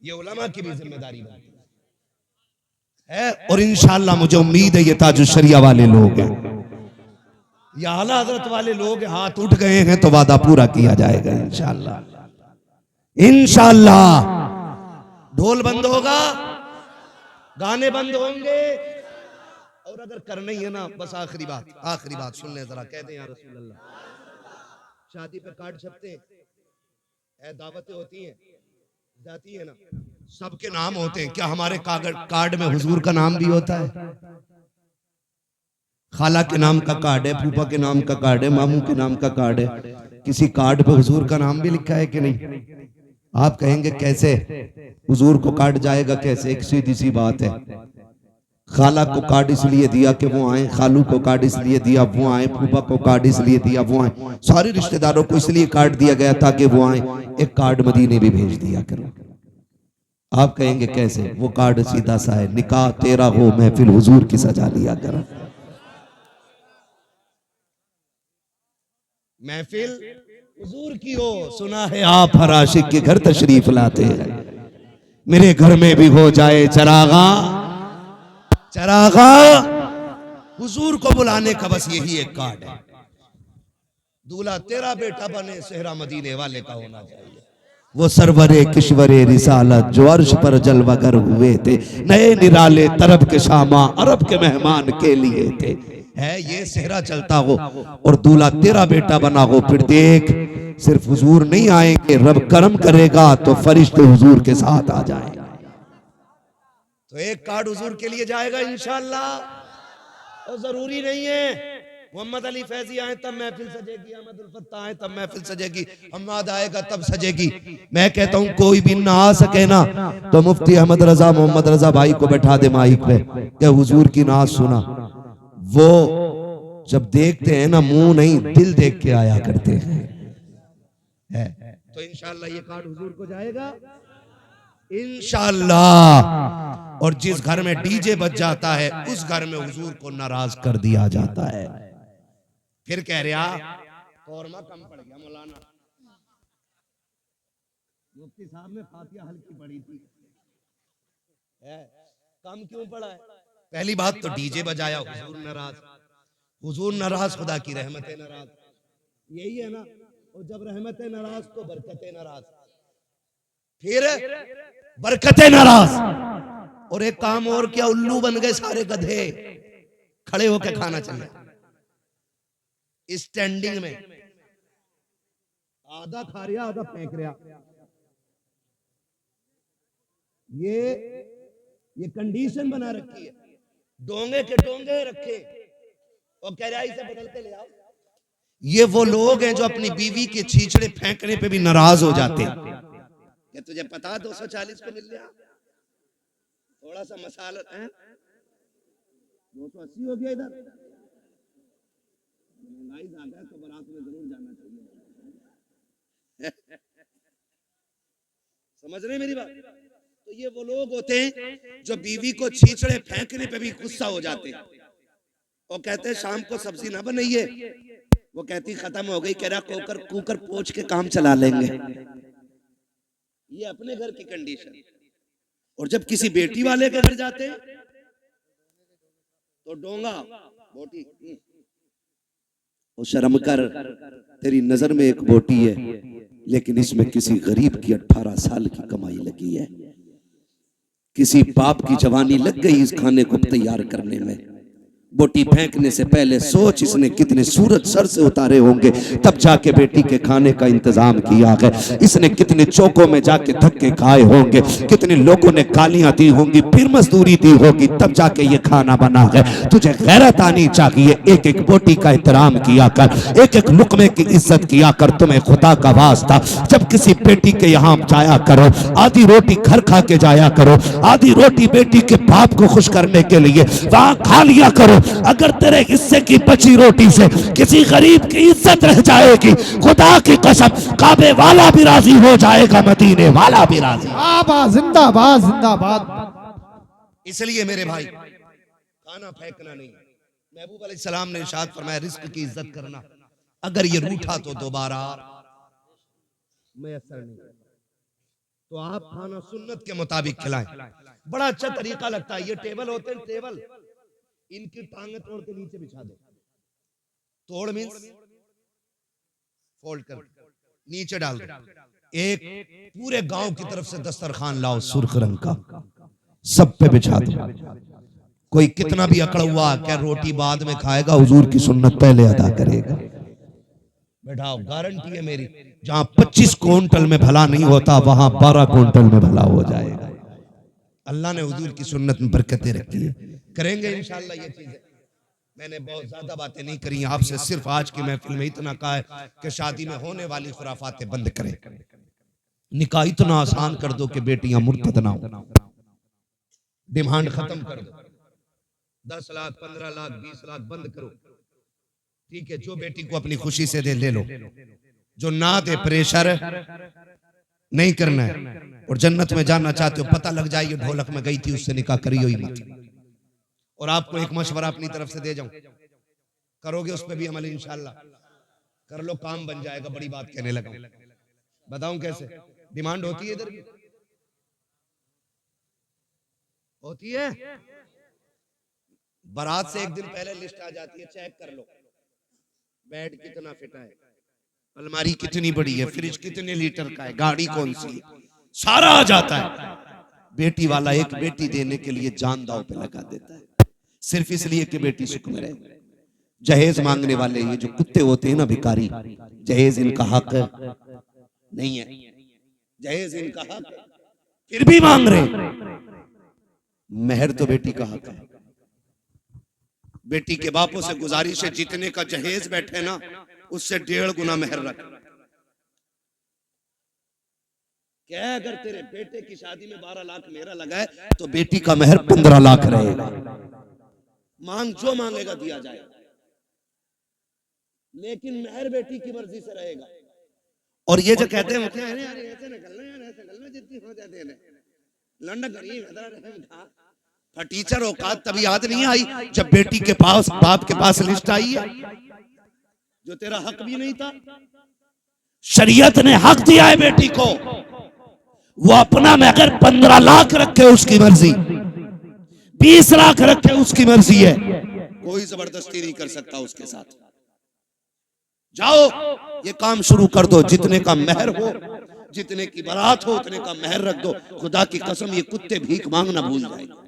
ये उलमा की भी जिम्मेदारी है। और इंशाअल्लाह मुझे उम्मीद है ये ताजुश शरिया वाले लोग हैं, या आला हजरत वाले लोग हाथ उठ गए हैं तो वादा पूरा किया जाएगा इंशाअल्लाह। इंशाअल्लाह ढोल बंद होगा, गाने बंद होंगे। और अगर करना ही है ना, बस आखिरी बात सुन ले जरा, कहते हैं या रसूल अल्लाह, शादी पे कार्ड छपते हैं, दावतें होती हैं, जाती है ना, सबके नाम होते हैं। क्या हमारे कार्ड में हुजूर का नाम भी होता है? खाला के नाम का कार्ड है, फूफा के नाम का कार्ड है, मामू के नाम का कार्ड है, किसी कार्ड पे हुजूर का नाम भी लिखा है कि नहीं? आप कहेंगे कैसे हुजूर को कार्ड जाएगा कैसे? एक सीधी सी बात है, खाला को कार्ड इसलिए दिया कि वो आए, खालू को कार्ड इसलिए दिया वो आए, फूफा को कार्ड इसलिए दिया वो आए, सारे रिश्तेदारों को इसलिए कार्ड दिया गया ताकि वो आए। एक कार्ड मदीने भी भेज दिया करो। आप कहेंगे कैसे? वो कार्ड सीधा सा है, निकाह तेरा हो महफिल हुजूर की सजा लिया करो। महफिल हुजूर की हो। सुना है आप हर आशिक के घर तशरीफ लाते हैं, मेरे घर में भी हो जाए चरागा। हुजूर को बुलाने का बस यही एक कार्ड है। दूल्हा तेरा बेटा बने, सेहरा मदीने वाले का होना चाहिए। वो सरवरे किश्वरे रिसालत जो अर्श पर जलवागर हुए थे, नए निराले तरब के शामा अरब के मेहमान के लिए थे। है ये सेहरा चलता हो और दूल्हा तेरा बेटा बना हो, फिर देख सिर्फ हुजूर नहीं आएंगे, रब करम करेगा तो फरिश्ते हुजूर के साथ आ जाएंगे। तो एक कार्ड हुजूर के लिए जाएगा इंशाअल्लाह। और जरूरी नहीं है मोहम्मद अली फैजी आए तब महफिल सजेगी, अहमद उल फत्ता आए तब महफिल सजेगी, अम्माद आएगा तब सजेगी। मैं कहता हूं कोई भी ना आ सके ना तो मुफ्ती अहमद रजा मोहम्मद रजा भाई को बैठा दे माइक पे, क्या हुजूर की नाज सुना। वो जब देखते हैं ना, मुंह नहीं दिल देख के आया करते हैं। तो इंशाअल्लाह ये कार्ड हुजूर को जाएगा इंशाअल्लाह। और जिस घर में डीजे बज जाता है उस घर में हुजूर को नाराज कर दिया जाता है। फिर कह रहा कौरमा कम पड़ गया मौलाना, मुफ्ती साहब ने फातिहा हल्की पढ़ी थी, कम क्यों पड़ा है? पहली बात तो डीजे बजाया, हुजूर नाराज, खुदा की रहमतें नाराज, यही है ना। और जब रहमतें नाराज तो बरकतें नाराज, फिर बरकतें नाराज। और एक काम और क्या, उल्लू बन गए सारे गधे, खड़े होकर खाना चाहिए स्टैंडिंग में, आधा खा रहा आधा फेंक रहा। ये कंडीशन बना रखी है, डोंगे के डोंगे रखे और कह रहा इसे बदल के ले आओ। ये वो लोग हैं जो अपनी बीवी के छींचड़े फेंकने पे भी नाराज हो जाते हैं। क्या तुझे पता 240 को मिल गया, थोड़ा सा मसाला है 280 हो गया, इधर महंगाई ज्यादा है तो बारात में जरूर जाना चाहिए। समझ रहे मेरी बात? तो ये वो लोग होते हैं जो बीवी को छींचड़े फेंकने पे भी गुस्सा हो जाते हैं और कहते हैं शाम को सब्जी ना बनाइए, वो कहती खत्म हो गई, कह रहा कुकर पोंछ के काम चला लेंगे। ये अपने घर की कंडीशन। और जब किसी बेटी वाले के घर जाते हैं तो डोंगा बोटी, शर्म कर, तेरी नजर में एक बोटी है लेकिन इसमें किसी गरीब की 18 साल की कमाई लगी है, किसी बाप की जवानी लग गई इस खाने को तैयार करने में। बोटी फेंकने से पहले सोच इसने कितने सूरज सर से उतारे होंगे तब जाके बेटी के खाने का इंतजाम किया है। इसने कितने चौकों में जाके धक्के खाए होंगे, कितने लोगों ने गालियां दी होंगी, फिर मजदूरी दी होगी, तब जाके ये खाना बना है। तुझे गैरत आनी चाहिए, एक एक बोटी का एहतराम किया कर, एक एक लुकमे की इज्जत किया कर। तुम्हें खुदा का वास्ता जब किसी बेटी के यहाँ जाया करो, आधी रोटी घर खा के जाया करो, आधी रोटी बेटी के बाप को खुश करने के लिए वहां खा लिया करो। अगर तेरे हिस्से की बची रोटी से किसी गरीब की इज्जत रह जाएगी, खुदा की कसम काबे वाला भी राजी हो जाएगा, मदीने वाला भी राजी। जिंदाबाद जिंदाबाद। इसलिए मेरे भाई खाना फेंकना नहीं, महबूब अलैहिस्सलाम ने इरशाद फरमाया रिस्क की इज्जत करना, अगर ये रूठा तो दोबारा मैसर नहीं, तो आप खाना सुन्नत के मुताबिक खिलाएं। बड़ा अच्छा तरीका लगता है, ये टेबल होते हैं टेबल, इनकी टांगे तोड़ के नीचे बिछा दो। तोड़ मीन्स फोल्ड कर नीचे डाल दो। एक पूरे गांव की तरफ से दस्तरखान लाओ सुर्ख रंग का, सब पे बिछा दो। कोई कितना भी अकड़ हुआ क्या रोटी बाद में खाएगा, हुजूर की सुन्नत पहले अदा करेगा। बैठाओ, गारंटी है मेरी, जहां 25 क्विंटल में भला नहीं होता वहां 12 क्विंटल में भला हो जाएगा। अल्लाह ने हुजूर की सुन्नत में बरकतें रखी है, करेंगे इंशाअल्लाह ये चीजें। मैंने बहुत ज्यादा बातें नहीं करी आपसे, सिर्फ आज की महफिल में इतना कहा है कि शादी में होने वाली खुराफातें बंद करें, निकाह इतना आसान कर दो कि बेटियां मुर्तद ना हो, डिमांड खत्म कर दो, 10 लाख 15 लाख 20 लाख बंद करो, ठीक है। जो बेटी को अपनी खुशी से दे ले लो, जो ना दे प्रेशर नहीं करना है। और जन्नत में जाना चाहते हो, पता लग जाए ये ढोलक में गई थी उससे निकाह करियो ही मत। और आपको एक मशवरा अपनी तरफ से दे जाऊं, करोगे उस पर भी अमल इंशाल्लाह, कर लो काम बन जाएगा। बड़ी बात कहने लगा, बताऊं कैसे? डिमांड होती है इधर भी होती है, बारात से एक दिन पहले लिस्ट आ जाती है, चेक कर लो बेड कितना फिट है, अलमारी कितनी बड़ी है, फ्रिज कितने लीटर का है, गाड़ी कौन सी है, सारा आ जाता है। बेटी वाला एक बेटी देने के लिए जान दांव पे लगा देता है, सिर्फ इसलिए कि बेटी सुख में रहे। जहेज मांगने वाले ये जो कुत्ते होते हैं ना भिखारी, जहेज इनका हक नहीं है, जहेज इनका हक फिर भी मांग रहे। मेहर तो बेटी का हक है। बेटी के बापों से गुजारिश है, जितने का जहेज बैठे ना उससे 1.5 गुना मेहर रख। क्या अगर तेरे बेटे की शादी में 12 लाख मेरा लगा है तो बेटी का मेहर 15 लाख रहेगा। मांग जो मांगेगा दिया जाएगा, लेकिन मेहर बेटी की मर्जी से रहेगा। और ये जो कहते हैं क्या है यार, ऐसे निकलना यार, ऐसे निकलना जितनी हो जाते हैं लंडा गरीब फटीचर औकात तभी याद नहीं आई जब बेटी के पास बाप के पास लिस्ट आई है, जो तेरा हक भी नहीं था। शरीयत ने हक दिया है बेटी को, वो अपना में अगर 15 लाख रखे उसकी मर्जी, 20 लाख रखे उसकी मर्जी है, कोई जबरदस्ती नहीं कर सकता उसके साथ। जाओ ये काम शुरू कर दो, जितने का मेहर हो, जितने की बारात हो उतने का मेहर रख दो। खुदा की कसम ये कुत्ते भीख मांगना भूल जाएंगे।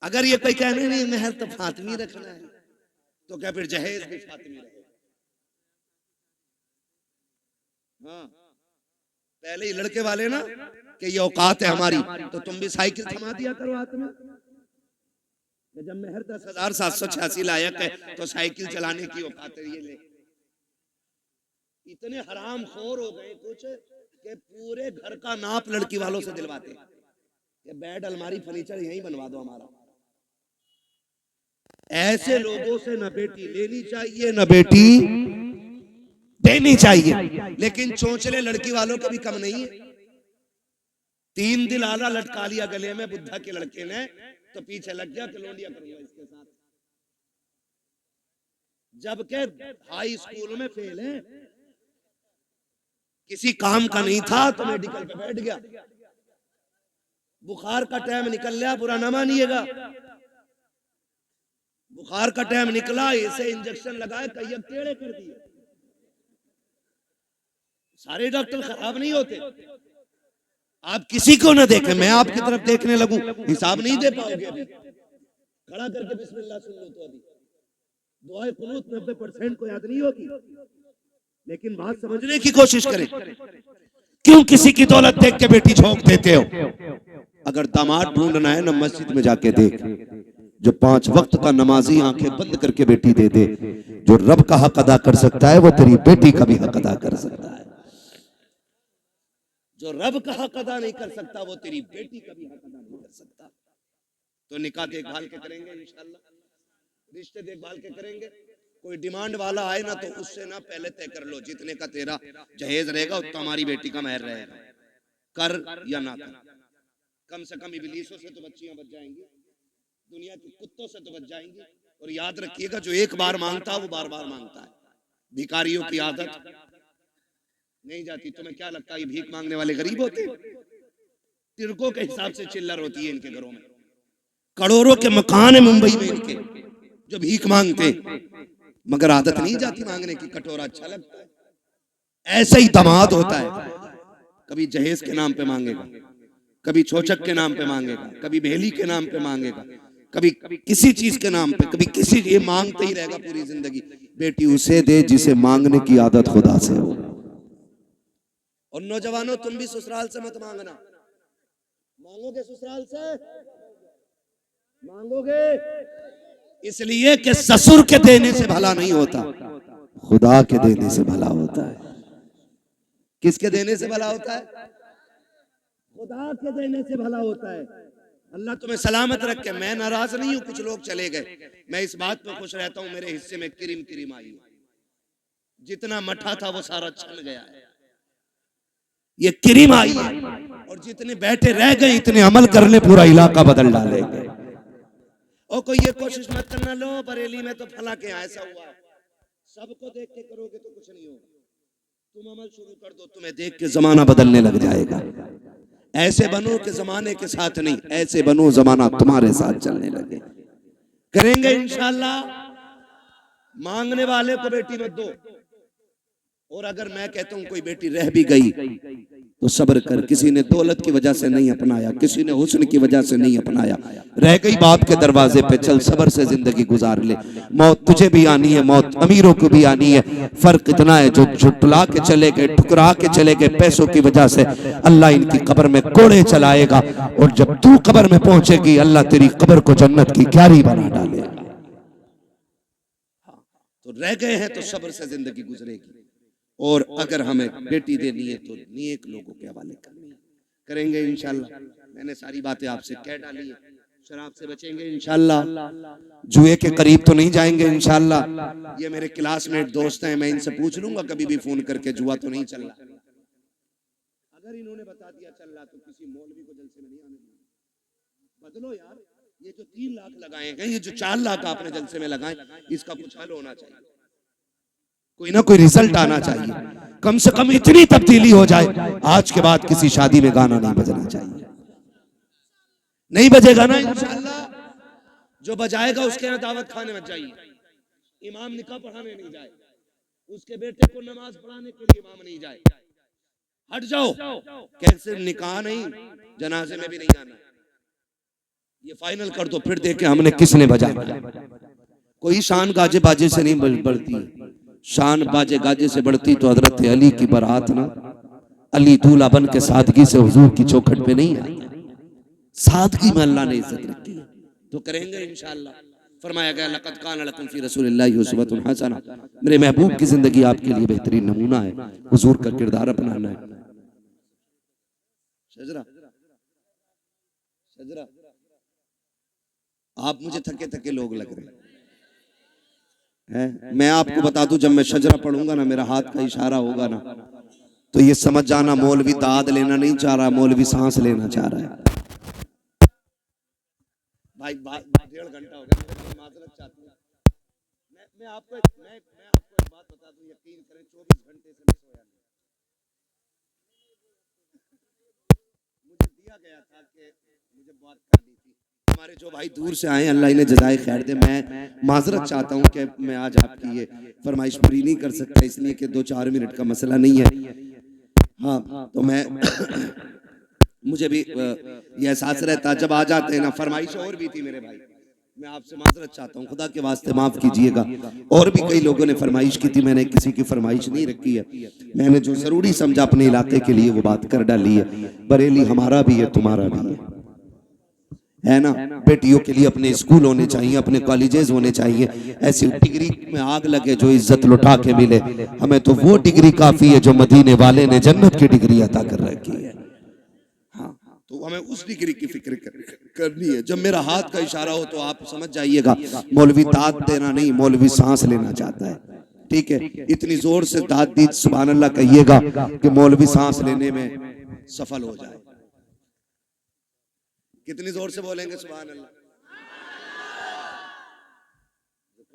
अगर ये कोई कहने नहीं मेहर तो फातिमी रखना है, तो क्या फिर जहेज भी फातिमी रहे। हाँ, पहले ही लड़के वाले ना कि ये औकात है हमारी, तो तुम भी साइकिल थमा दिया करो हाथ में। जब मेहर 10,786 लायक है तो साइकिल चलाने की औकात है ये ले। इतने हराम खोर हो गए कुछ कि पूरे घर का नाप लड़की वालों से दिलवाते हैं कि बेड अलमारी फर्नीचर यहीं बनवा दो हमारा। ऐसे लोगों से न बेटी लेनी चाहिए न बेटी देनी चाहिए। लेकिन चोंचले लड़की वालों के भी कम नहीं है। 3 दिल आला लटका लिया गले में बुद्धा के लड़के ने, तो पीछे लग गया कलोंडिया करूंगा इसके साथ, जबकि हाई स्कूल में फेल है, किसी काम का नहीं था तो मेडिकल पे बैठ गया। बुखार का टाइम निकल गया, बुरा ना मानिएगा, बुखार का टाइम निकला, इसे इंजेक्शन लगाए, कई टेढ़े कर दिए। सारे डॉक्टर खराब नहीं होते। आप किसी को न देखें, मैं आपकी तरफ देखने लगूं, हिसाब नहीं दे पाओगे। अभी खड़ा करके बिस्मिल्लाह सुन लो तो अभी दुआए कुनूत 90% को याद नहीं होगी, लेकिन बात समझने की कोशिश करें। क्यों किसी की दौलत देख के बेटी झोंक देते हो? अगर दामाद ढूंढना है ना मस्जिद में जाके देख, जो 5 वक्त का नमाजी आंखें बंद करके बेटी दे दे। जो रब का हक अदा कर सकता है वो तेरी बेटी का भी हक अदा कर सकता है। जो रब का हक अदा नहीं कर सकता वो तेरी बेटी का भी हक अदा नहीं कर सकता। तो निकाह देखभाल के करेंगे इंशाल्लाह, रिश्ते देखभाल के करेंगे। कोई डिमांड वाला आए ना तो उससे ना पहले तय कर लो जितने का तेरा जहेज रहेगा उतना हमारी बेटी का मेहर रहेगा, कर या ना कर। कम से कम इबलीसों से तो बच्चियां बच जाएंगी। दुनिया के कुत्तों से तो बच जाएंगे। और याद रखिएगा, जो एक बार मांगता है वो बार बार मांगता है। भिखारियों की आदत नहीं जाती। तुम्हें क्या लगता है ये भीख मांगने वाले गरीब होते हैं? तिरकों के हिसाब से चिल्लर होती है इनके घरों में। करोड़ों के मकान है मुंबई में इनके, जो भीख मांगते हैं, मगर आदत नहीं जाती मांगने की। कटोरा अच्छा लगता है। ऐसा ही दामाद होता है, कभी जहेज के नाम पे मांगेगा, कभी छोचक के नाम पे मांगेगा, कभी बेली के नाम पे मांगेगा, कभी किसी चीज के नाम पे, कभी किसी, ये मांगते ही रहेगा पूरी जिंदगी। बेटी उसे दे जिसे मांगने की आदत खुदा से हो। और नौजवानों, तुम भी ससुराल से मत मांगना। मांगोगे ससुराल से? मांगोगे इसलिए कि ससुर के देने से भला नहीं होता, खुदा के देने से भला होता है। किसके देने से भला होता है? खुदा के देने से भला होता है। अल्लाह तुम्हें सलामत रखे। मैं नाराज नहीं हूं, कुछ लोग चले गए, मैं इस बात पर खुश रहता हूं, मेरे हिस्से में क्रीम क्रीम आई। जितना मठा था वो सारा छन गया है, ये क्रीम आई है। और जितने बैठे रह गए, इतने अमल कर ले, पूरा इलाका बदल डालेंगे। और कोई ये कोशिश मत करना, लो बरेली में तो फला के ऐसा हुआ, सबको देख के करोगे तो कुछ नहीं होगा। तुम अमल शुरू कर दो, तुम्हें देख के जमाना बदलने लग जाएगा। ऐसे बनो कि जमाने के साथ नहीं, ऐसे बनो जमाना तुम्हारे साथ चलने लगे। करेंगे इंशाल्लाह। मांगने वाले को बेटी मत दो। और अगर मैं कहता हूं कोई बेटी रह भी गई तो सब्र कर। किसी ने दौलत की वजह से नहीं अपनाया, किसी ने हुस्न की वजह से नहीं अपनाया, रह गई बाप के दरवाजे पे, चल सब्र से जिंदगी गुजार ले। मौत तुझे भी आनी है, मौत अमीरों को भी आनी है। फर्क इतना है, जो झुटला के चले गए, ठुकरा के चले गए पैसों की वजह से, अल्लाह इनकी कब्र में कोड़े चलाएगा। और जब तू कब्र में पहुंचेगी, अल्लाह तेरी कब्र को जन्नत की क्यारी बना डालेगा। तो रह गए हैं तो सब्र से जिंदगी गुजरेगी। और अगर हमें बेटी देनी है तो नेक लोगों के हवाले करनी है। करेंगे इंशाल्लाह। मैंने सारी बातें आपसे कह डाली है। शराब से बचेंगे इंशाल्लाह, जुए के करीब तो नहीं जाएंगे इंशाल्लाह। ये मेरे क्लासमेट दोस्त हैं, मैं इनसे पूछ लूंगा कभी भी फोन करके, जुआ तो नहीं चल रहा। अगर इन्होंने बता दिया चल रहा तो किसी मौलवी को जलसे में नहीं आने देंगे। बदलो यार, ये जो 3 लाख लगाए हैं, ये जो 4 लाख आपने जलसे में लगाए, इसका कुछ हल होना चाहिए। कोई ना कोई रिजल्ट आना चाहिए। कम से कम इतनी तब्दीली हो जाए, आज के बाद किसी शादी में गाना नहीं बजना चाहिए। नहीं बजेगा ना इंशाल्लाह। जो बजाएगा उसके यहाँ दावत खाने मत जाइए। इमाम निकाह पढ़ाने नहीं जाए, उसके बेटे को नमाज पढ़ाने के लिए इमाम नहीं जाए। हट जाओ। कैसे निकाह नहीं, जनाजे में भी नहीं आना। ये फाइनल कर दो, फिर देखे हमने किसने बजाया। कोई शान गाजे बाजे से नहीं बढ़ती, शान बाजे गाजे से बढ़ती तो हजरत अली की बारात ना, अली दूल्हा बन के सादगी से हुजूर की चौखट पे नहीं आई। सादगी में अल्लाह ने इज्जत रखी है। तो करेंगे इंशाल्लाह। फरमाया गया लक़द कान लकुम फ़ी रसूलिल्लाहि उस्वतुन हसना। मेरे महबूब की जिंदगी आपके लिए बेहतरीन नमूना है, हुजूर का किरदार अपनाना है। शजरा शजरा, आप मुझे थके थके लोग लग रहे हैं। मैं आपको बता दूं, जब मैं शजरा पढ़ूंगा ना, मेरा हाथ का इशारा होगा ना, तो ये समझ जाना मौलवी दाद लेना नहीं चाह रहा, मौलवी सांस लेना चाह रहा है। भाई 1.5 घंटा हो गया, मैं माजरत चाहता हूँ। मैं आपको एक बात बता दूं, यकीन करें 24 घंटे से मैं सोया नहीं। मुझे दिया गया था कि मुझे बात करनी थी। हमारे जो भाई दूर से आए, अल्लाह इन्हें जज़ाए खैर दे। मैं माजरत चाहता हूँ कि मैं आज आपकी ये फरमाइश पूरी नहीं कर सकता, इसलिए कि 2-4 मिनट का मसला नहीं है। हाँ, तो मैं मुझे भी ये एहसास रहता जब आ जाते हैं ना। फरमाइश और भी थी मेरे भाई, मैं आपसे माजरत चाहता हूँ, खुदा के वास्ते माफ कीजिएगा। और भी कई लोगों ने फरमाइश की थी, मैंने किसी की फरमाइश नहीं रखी है। मैंने जो जरूरी समझा अपने इलाके के लिए वो बात कर डाली है। बरेली हमारा भी है, तुम्हारा भी है ना। बेटियों के लिए अपने स्कूल होने चाहिए, अपने कॉलेजेस होने चाहिए। ऐसी डिग्री में आग लगे जो इज्जत लुटा के मिले। हमें तो वो डिग्री काफी है जो मदीने वाले ने जन्नत की डिग्री अता कर रखी है। हाँ, तो हमें उस डिग्री की फिक्र करनी है। जब मेरा हाथ का इशारा हो तो आप समझ जाइएगा, मौलवी दाद देना नहीं, मौलवी सांस लेना चाहता है। ठीक है, इतनी जोर से दाद दी सुभान अल्लाह कहिएगा कि मौलवी सांस लेने में सफल हो जाए। कितनी जोर से बोलेंगे सुभान अल्लाह।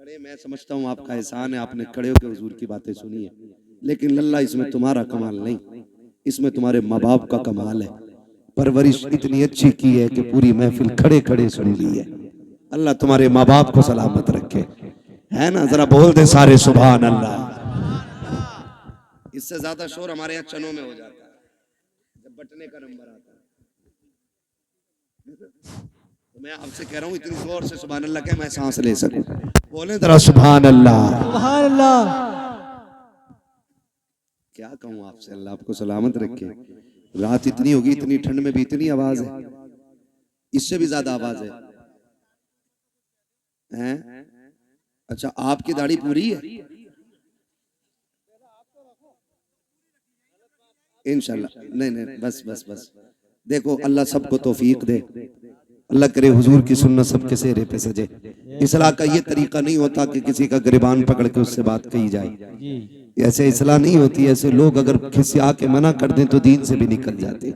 खड़े, मैं समझता हूँ आपका एहसान है, आपने खड़े होकर हुजूर की बातें सुनी है, लेकिन लल्ला इसमें तुम्हारा कमाल नहीं, इसमें तुम्हारे माँ बाप का कमाल है। परवरिश इतनी अच्छी की है कि पूरी महफिल खड़े खड़े सुन ली है। अल्लाह तुम्हारे माँ बाप को सलामत रखे, है ना? जरा बोल दे सारे सुभान अल्लाह। इससे ज्यादा शोर हमारे यहाँ चनों में हो जाता है जब बटने का नंबर आता है। तो मैं आपसे कह रहा हूँ इतनी जोर से सुभान अल्लाह के मैं सांस ले सकूं। बोले जरा सुभान अल्लाह। सुभान अल्लाह। क्या कहूँ आपसे, अल्लाह आपको सलामत रखे। रात इतनी होगी, इतनी ठंड में भी इतनी आवाज है, इससे भी ज्यादा आवाज है? अच्छा, आपकी दाढ़ी पूरी है? इंशाल्लाह। नहीं, बस बस बस। देखो अल्लाह सबको तौफीक दे, अल्लाह करे हुजूर की सुन्नत सबके चेहरे पे सजे। इस्लाह का ये तरीका नहीं होता कि किसी का गिरबान पकड़ के उससे बात कही जाए, ऐसे इस्लाह नहीं होती। ऐसे लोग अगर किसी आके मना कर दें तो दीन से भी निकल जाते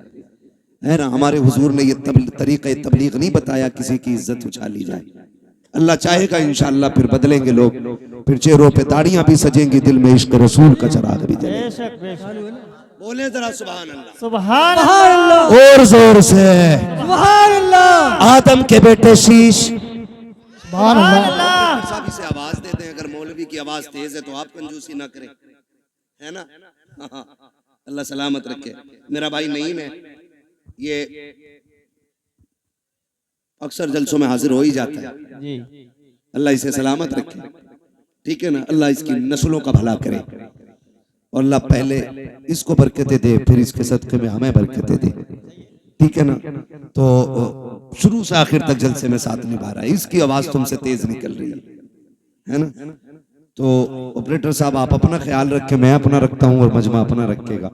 है ना। हमारे हुजूर ने ये तरीका तबलीग नहीं बताया किसी की इज्जत उछाली जाए। अल्लाह चाहेगा इंशाअल्लाह फिर बदलेंगे लोग, फिर चेहरों पे दाढ़ियां भी सजेंगी, दिल में इश्क रसूल का चिराग भी जलेगा। बोले जरा सुभान अल्लाह। सुभान अल्लाह। और जोर से सुभान अल्लाह। आदम के बेटे शीश। सुभान अल्लाह। साहब इसे आवाज देते हैं, अगर मौलवी की आवाज तेज है तो आप कंजूसी ना करें, है ना? हाँ, अल्लाह सलामत रखे। मेरा भाई नईम है, ये अक्सर जलसों में हाजिर हो ही जाता है। अल्लाह इसे सलामत रखे, ठीक है ना? अल्लाह इसकी नस्लों का भला करे और अल्लाह पहले इसको बरकतें दे, फिर इसके सदके में हमें बरकतें दे, ठीक है ना? तो शुरू से आखिर तक जलसे में साथ निभा रहा है। इसकी आवाज तुमसे तेज निकल रही है ना? तो ऑपरेटर साहब आप अपना ख्याल रखें, मैं अपना रखता हूँ और मजमा अपना रखेगा।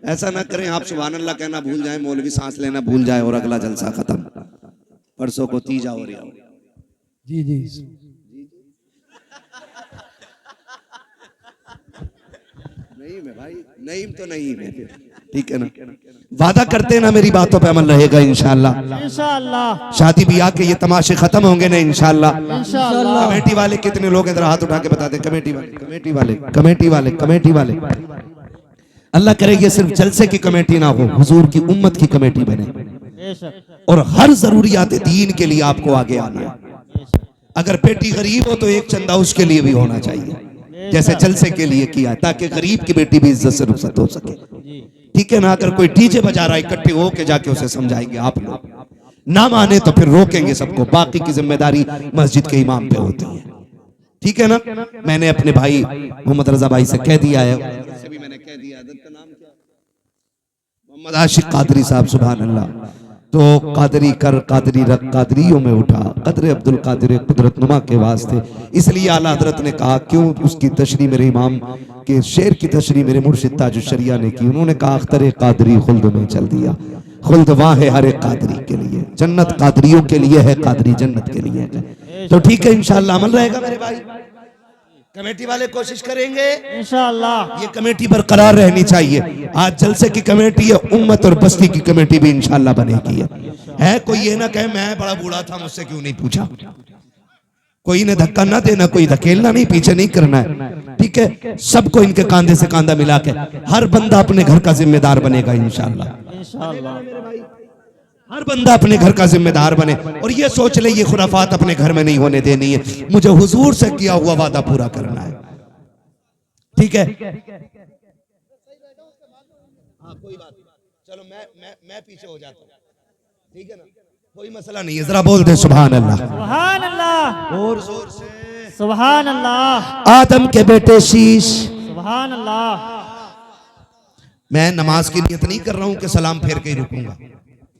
ऐसा ना करें आप सुभान अल्लाह कहना भूल जाए, मौलवी सांस लेना भूल जाए और अगला जलसा खत्म। परसों को तीजा हो रहा हो। जी जी। नहीं में भाई, नहीं तो नहीं में, ठीक है ना? वादा करते ना मेरी बातों पे अमल रहेगा इंशाअल्लाह। इंशाअल्लाह। शादी ब्याह के ये तमाशे खत्म होंगे ना इंशाअल्लाह। इंशाअल्लाह। कमेटी वाले कितने लोग इधर हाथ उठा के बता दे। कमेटी वाले, कमेटी वाले, कमेटी वाले, कमेटी वाले। अल्लाह करे ये सिर्फ जलसे की कमेटी ना हो, हुजूर की उम्मत की कमेटी बने और हर जरूरियात दीन के लिए आपको आगे आना है। अगर बेटी गरीब हो तो एक चंदा उसके लिए भी होना चाहिए, जैसे जलसे के लिए किया, ताकि गरीब की बेटी भी इज्जत से रुखसत हो सके, ठीक है ना? अगर कोई डीजे बजा रहा है इकट्ठे होके जाके उसे समझाएंगे, आप लोग ना माने तो फिर रोकेंगे सबको, बाकी की जिम्मेदारी मस्जिद के इमाम पे होती है, ठीक है ना? मैंने अपने भाई मोहम्मद रजा भाई से कह दिया है, मैंने कह दिया मोहम्मद आशिक कादरी साहब, सुभान अल्लाह। तो कादरी कर, कादरी रख, कादरियों में उठा, कदर अब्दुल कादिर कुदरत नुमा के वास्ते। इसलिए आला हजरत ने कहा, क्यों उसकी तशरीह मेरे इमाम के शेर की तशरीह मेरे मुर्शिद ताजुश शरिया ने की। उन्होंने कहा अख्तर कादरी खुल्द में चल दिया, खुल्द वहाँ है हर एक कादरी के लिए, जन्नत कादरियों के लिए है, कादरी जन्नत के लिए है। तो ठीक है इंशाअल्लाह अमल रहेगा मेरे भाई। कमेटी वाले कोशिश करेंगे इंशाअल्लाह, ये कमेटी बरकरार रहनी चाहिए। आज जलसे की कमेटी है, उम्मत और बस्ती की कमेटी भी इंशाअल्लाह बनेगी। है कोई ये ना कहे मैं बड़ा बूढ़ा था मुझसे क्यों नहीं पूछा, कोई ने धक्का ना देना, कोई धकेलना नहीं, पीछे नहीं करना है, ठीक है? सबको इनके कांधे से कांधा मिला के हर बंदा अपने घर का जिम्मेदार बनेगा इंशाअल्लाह। हर बंदा अपने घर का जिम्मेदार बने और ये सोच ले ये खुराफात अपने घर में नहीं होने देनी है, मुझे हुजूर से किया हुआ वादा पूरा करना है, ठीक है? हाँ कोई बात नहीं, चलो मैं पीछे हो जाता हूँ, ठीक है ना? कोई मसला नहीं है। जरा बोल दे सुभान अल्लाह। सुभान अल्लाह। और जोर से सुभान अल्लाह। आदम के बेटे शीश। सुभान अल्लाह। मैं नमाज की नियत नहीं कर रहा हूँ कि सलाम फेर के ही रुकूंगा,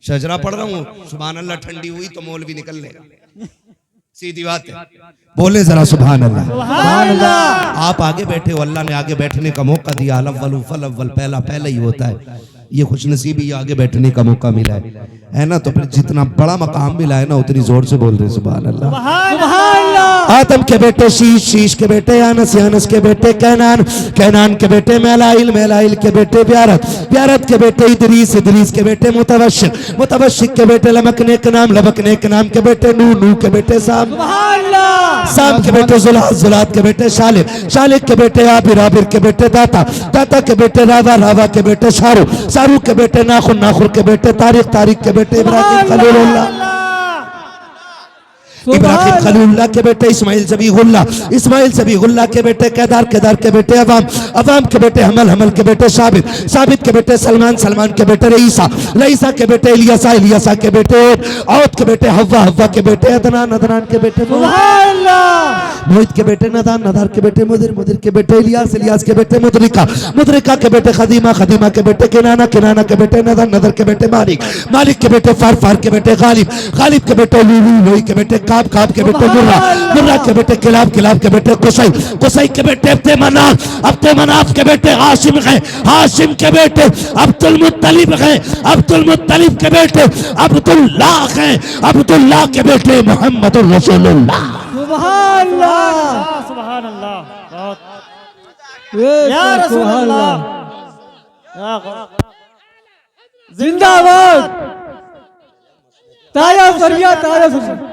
शजरा पढ़ रहा हूँ। सुभान अल्लाह ठंडी हुई तो मौलवी निकल लेगा, सीधी बात है। बोले जरा सुभान अल्लाह। सुभान अल्लाह। आप आगे बैठे हो, अल्लाह ने आगे बैठने का मौका दिया। अव्वल फल अव्वल, पहला पहला ही होता है। ये खुशनसीबी आगे बैठने का मौका मिला है ना? तो फिर जितना बड़ा मकाम मिला है ना उतनी जोर से बोल रहे सुभान अल्लाह। सुभान अल्लाह। आदम के बेटे शीश, शीश के बेटे यानस, यानस के बेटे कैनान, कैनान के बेटे मेलाइल, मेलाइल के बेटे ब्यारत, ब्यारत के बेटे इदरीस, इदरीस के बेटे मुतवशिक, मुतवशिक के बेटे लमकने के नाम, लमकने के नाम के बेटे नू, नू के बेटे साम, साम के बेटे जुलात, जुलात के बेटे शालिक, शालिक के बेटे आबिर, आबिर के बेटे दाता, दाता के बेटे रावा, रावा के बेटे शारू, शारू के बेटे नाखुन, नाखुन के बेटे तारिक, तारिक के बेटे इब्राहिम खलीलुल्लाह, इब्राहिम खलीलुल्लाह के बेटे इस्माइल ज़बीहुल्लाह, इस्माइल ज़बीहुल्लाह के बेटे केदार, केदार के बेटे अवाम, अवाम के बेटे हमल, हमल के बेटे साबित, साबित के बेटे सलमान, सलमान के बेटे रईसा, रईसा के बेटे इलियासा, इलियासा के बेटे औद के बेटे हव्वा, हव्वा के बेटे अदनान, अदनान के बेटे मोहित के बेटे नदान, नदार के बेटे मुदिर, मुदिर के बेटे इलियास, इलियास के बेटे मुदरिका, मुदरिका के बेटे खदीमा, खदीमा के बेटे किनाना, किनाना के बेटे नदर, नदर के बेटे मालिक, मालिक के बेटे फार, फार के बेटे गालिब, गालिब के बेटे लूलू, लोई के बेटे काब, काब के बेटे मुर्रा, मुर्रा के बेटे किलाब, किलाब के बेटे कुसै, कुसै के बेटे अब्दे मनाफ, अब्दे मनाफ के बेटे हाशिम हैं, हाशिम के बेटे अब्दुल मुत्तलिब हैं, अब्दुल मुत्तलिब के बेटे अब्दुल्लाह हैं, अब्दुल्लाह के बेटे मोहम्मद रसूलुल्लाह। सुभान अल्लाह, सुभान अल्लाह, या रसूल अल्लाह, जिंदाबाद, ताया फरिया, ताया फरिया।